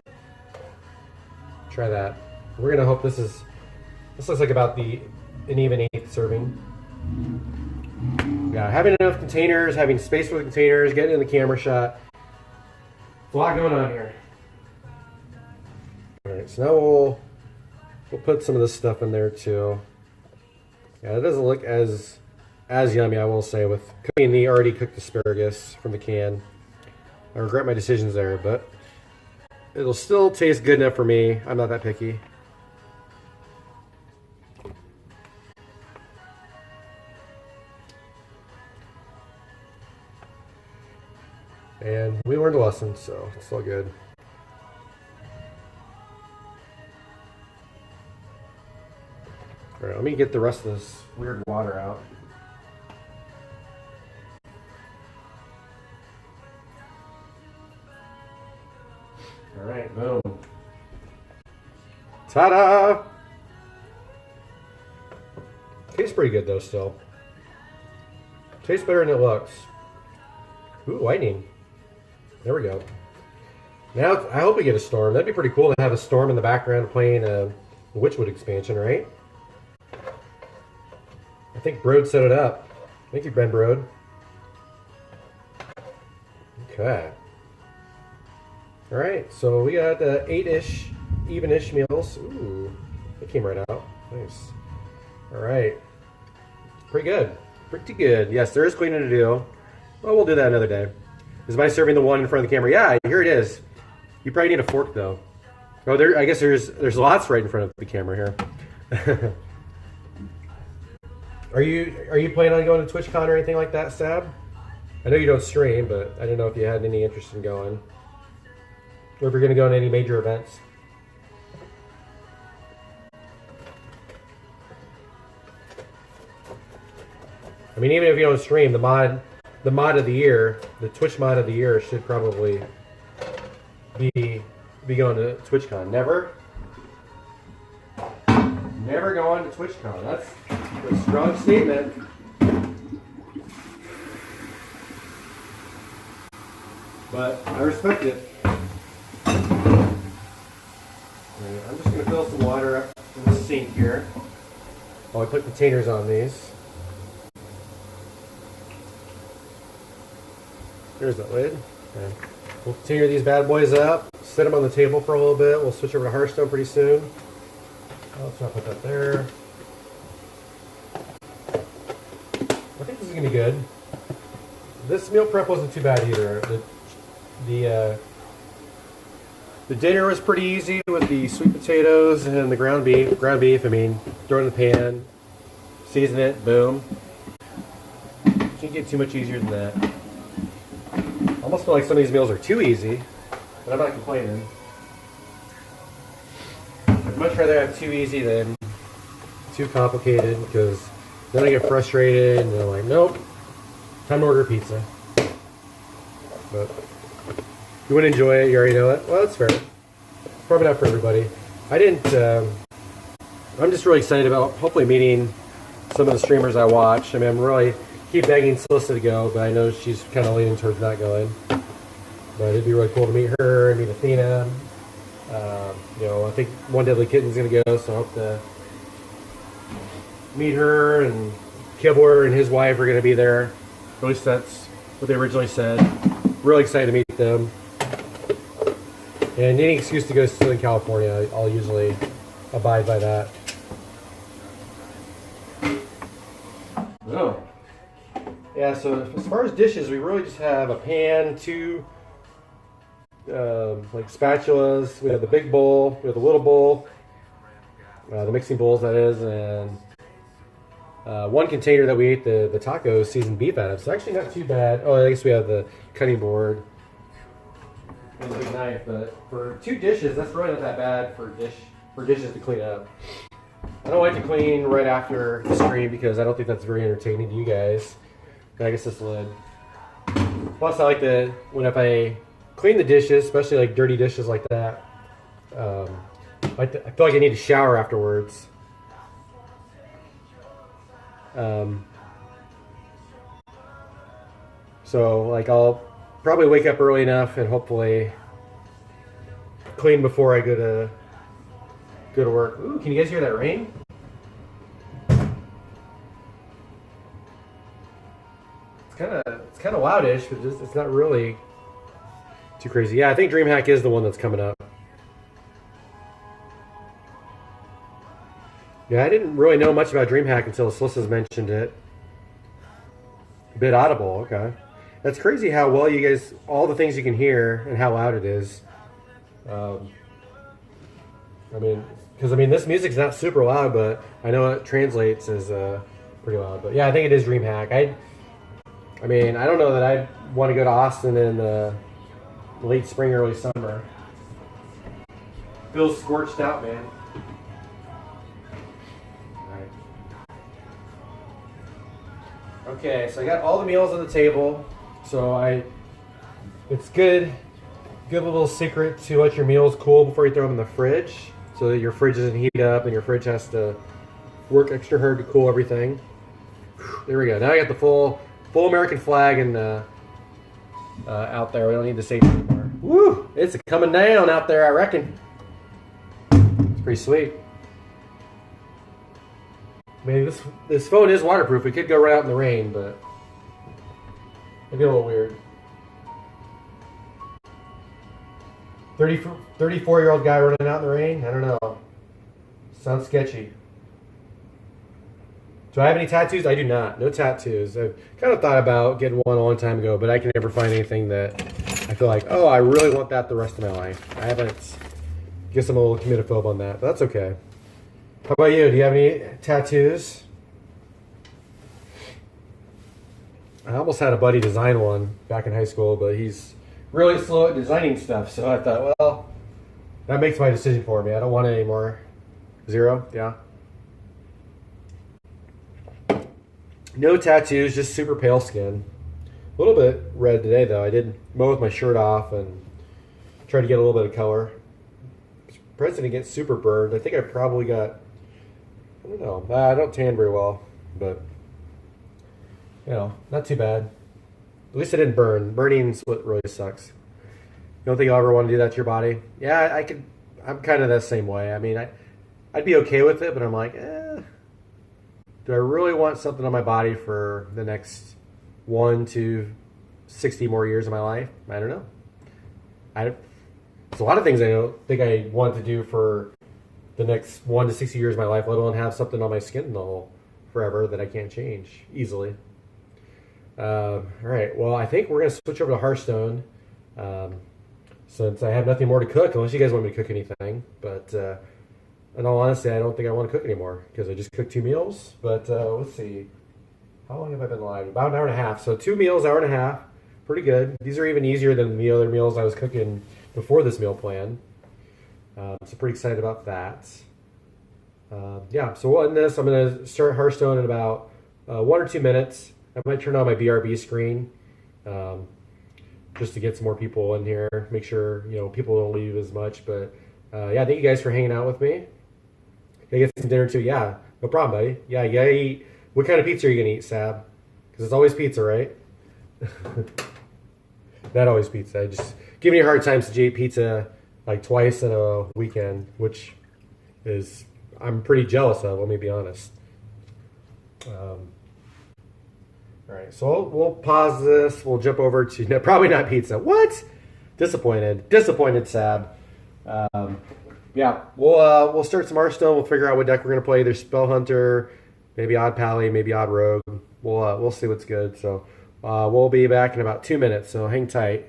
try that. We're gonna hope this looks like about an even 8th serving. Yeah, having enough containers, having space for the containers, getting in the camera shot. There's a lot going on here. All right, so now we'll put some of this stuff in there too. Yeah, it doesn't look as yummy, I will say, with cooking the already cooked asparagus from the can. I regret my decisions there, but it'll still taste good enough for me. I'm not that picky. And we learned a lesson, so it's all good. All right, let me get the rest of this weird water out. Boom. Ta-da! Tastes pretty good though still. Tastes better than it looks. Ooh, lightning. There we go. Now, I hope we get a storm. That'd be pretty cool to have a storm in the background playing a Witchwood expansion, right? I think Broad set it up. Thank you, Ben Broad. Okay. All right, so we got 8-ish, even-ish meals. Ooh, it came right out. Nice. All right. Pretty good. Pretty good. Yes, there is cleaning to do. Well, we'll do that another day. Is my serving the one in front of the camera? Yeah, here it is. You probably need a fork though. Oh, I guess there's lots right in front of the camera here. Are you planning on going to TwitchCon or anything like that, Stab? I know you don't stream, but I didn't know if you had any interest in going, or if you're going to go to any major events. I mean, even if you don't stream, the mod of the year, the Twitch mod of the year should probably be going to TwitchCon. Never going to TwitchCon. That's a strong statement. But I respect it. Right, I'm just going to fill some water up in the sink here while I put containers on these. There's that lid. Okay. We'll continue these bad boys up, set them on the table for a little bit. We'll switch over to Hearthstone pretty soon. Let's not put that there. I think this is going to be good. This meal prep wasn't too bad either. The dinner was pretty easy with the sweet potatoes and the ground beef. Ground beef, I mean, throw it in the pan, season it, boom. Can't get too much easier than that. I almost feel like some of these meals are too easy, but I'm not complaining. I'd much rather have too easy than too complicated, because then I get frustrated and I'm like, nope, time to order pizza. But you wouldn't enjoy it, you already know it. Well, that's fair. Probably not for everybody. I'm just really excited about hopefully meeting some of the streamers I watch. I mean, I'm really keep begging Celissa to go, but I know she's kind of leaning towards not going. But it'd be really cool to meet her and meet Athena. I think One Deadly Kitten's going to go, so I hope to meet her, and Kibler and his wife are going to be there. At least that's what they originally said. Really excited to meet them. And any excuse to go to Southern California, I'll usually abide by that. Oh. Yeah, so as far as dishes, we really just have a pan, two like spatulas. We have the big bowl, we have the little bowl, the mixing bowls that is, and one container that we ate the taco seasoned beef out of. So actually not too bad. Oh, I guess we have the cutting board and the big knife, but for two dishes, that's really not that bad for dishes to clean up. I don't like to clean right after the stream because I don't think that's very entertaining to you guys. I guess this lid. Plus, I like to, if I clean the dishes, especially like dirty dishes like that, I feel like I need to shower afterwards. So, like, I'll probably wake up early enough and hopefully clean before I go to work. Ooh, can you guys hear that rain? It's kind of loudish, but it's not really too crazy. Yeah, I think DreamHack is the one that's coming up. Yeah, I didn't really know much about DreamHack until Slissa's mentioned it. A bit audible, okay. That's crazy how well you guys, all the things you can hear and how loud it is. This music's not super loud, but I know it translates as pretty loud. But yeah, I think it is DreamHack. I don't know that I'd want to go to Austin in late spring, early summer. Feels scorched out, man. Alright. Okay, so I got all the meals on the table. So it's good good little secret to let your meals cool before you throw them in the fridge, so that your fridge doesn't heat up and your fridge has to work extra hard to cool everything. There we go. Now I got the full American flag and out there. We don't need the safety anymore. Woo! It's coming down out there, I reckon. It's pretty sweet. Maybe this phone is waterproof. It could go right out in the rain, but it'd be a little weird. 34-year-old guy running out in the rain? I don't know. Sounds sketchy. Do I have any tattoos? I do not. No tattoos. I've kind of thought about getting one a long time ago, but I can never find anything that I feel like, oh, I really want that the rest of my life. I haven't. Guess I'm a little committophobe on that, but that's okay. How about you? Do you have any tattoos? I almost had a buddy design one back in high school, but he's really slow at designing stuff, so I thought, well, that makes my decision for me. I don't want it anymore. 0? Yeah. No tattoos, just super pale skin. A little bit red today, though. I did mow with my shirt off and try to get a little bit of color. Surprised I didn't get super burned. I think I probably got, I don't know. I don't tan very well, but, you know, not too bad. At least I didn't burn. Burning's what really sucks. You don't think I'll ever want to do that to your body? Yeah, I could. I'm kind of the same way. I mean, I'd be okay with it, but I'm like, do I really want something on my body for the next 1 to 60 more years of my life? I don't know. There's a lot of things I don't think I want to do for the next 1 to 60 years of my life, let alone have something on my skin the whole forever that I can't change easily. All right, well, I think we're going to switch over to Hearthstone since I have nothing more to cook, unless you guys want me to cook anything. But in all honesty, I don't think I want to cook anymore because I just cooked 2 meals. But let's see. How long have I been live? About an hour and a half. So 2 meals, hour and a half. Pretty good. These are even easier than the other meals I was cooking before this meal plan. So pretty excited about that. Yeah, so we'll end this. I'm going to start Hearthstone in about 1 or 2 minutes. I might turn on my BRB screen just to get some more people in here. Make sure, you know, people don't leave as much. But yeah, thank you guys for hanging out with me. Can I get some dinner too? Yeah, no problem, buddy. Yeah, you gotta eat. What kind of pizza are you gonna eat, Sab? Because it's always pizza, right? Not always pizza. I just giving you a hard time since you ate pizza like twice in a weekend, which is I'm pretty jealous of. Let me be honest. All right, so we'll pause this. We'll jump over to no, probably not pizza. What? Disappointed, Sab. Yeah, we'll start some Hearthstone. We'll figure out what deck we're gonna play. Either Spell Hunter, maybe Odd Pally, maybe Odd Rogue. We'll see what's good. So we'll be back in about 2 minutes. So hang tight.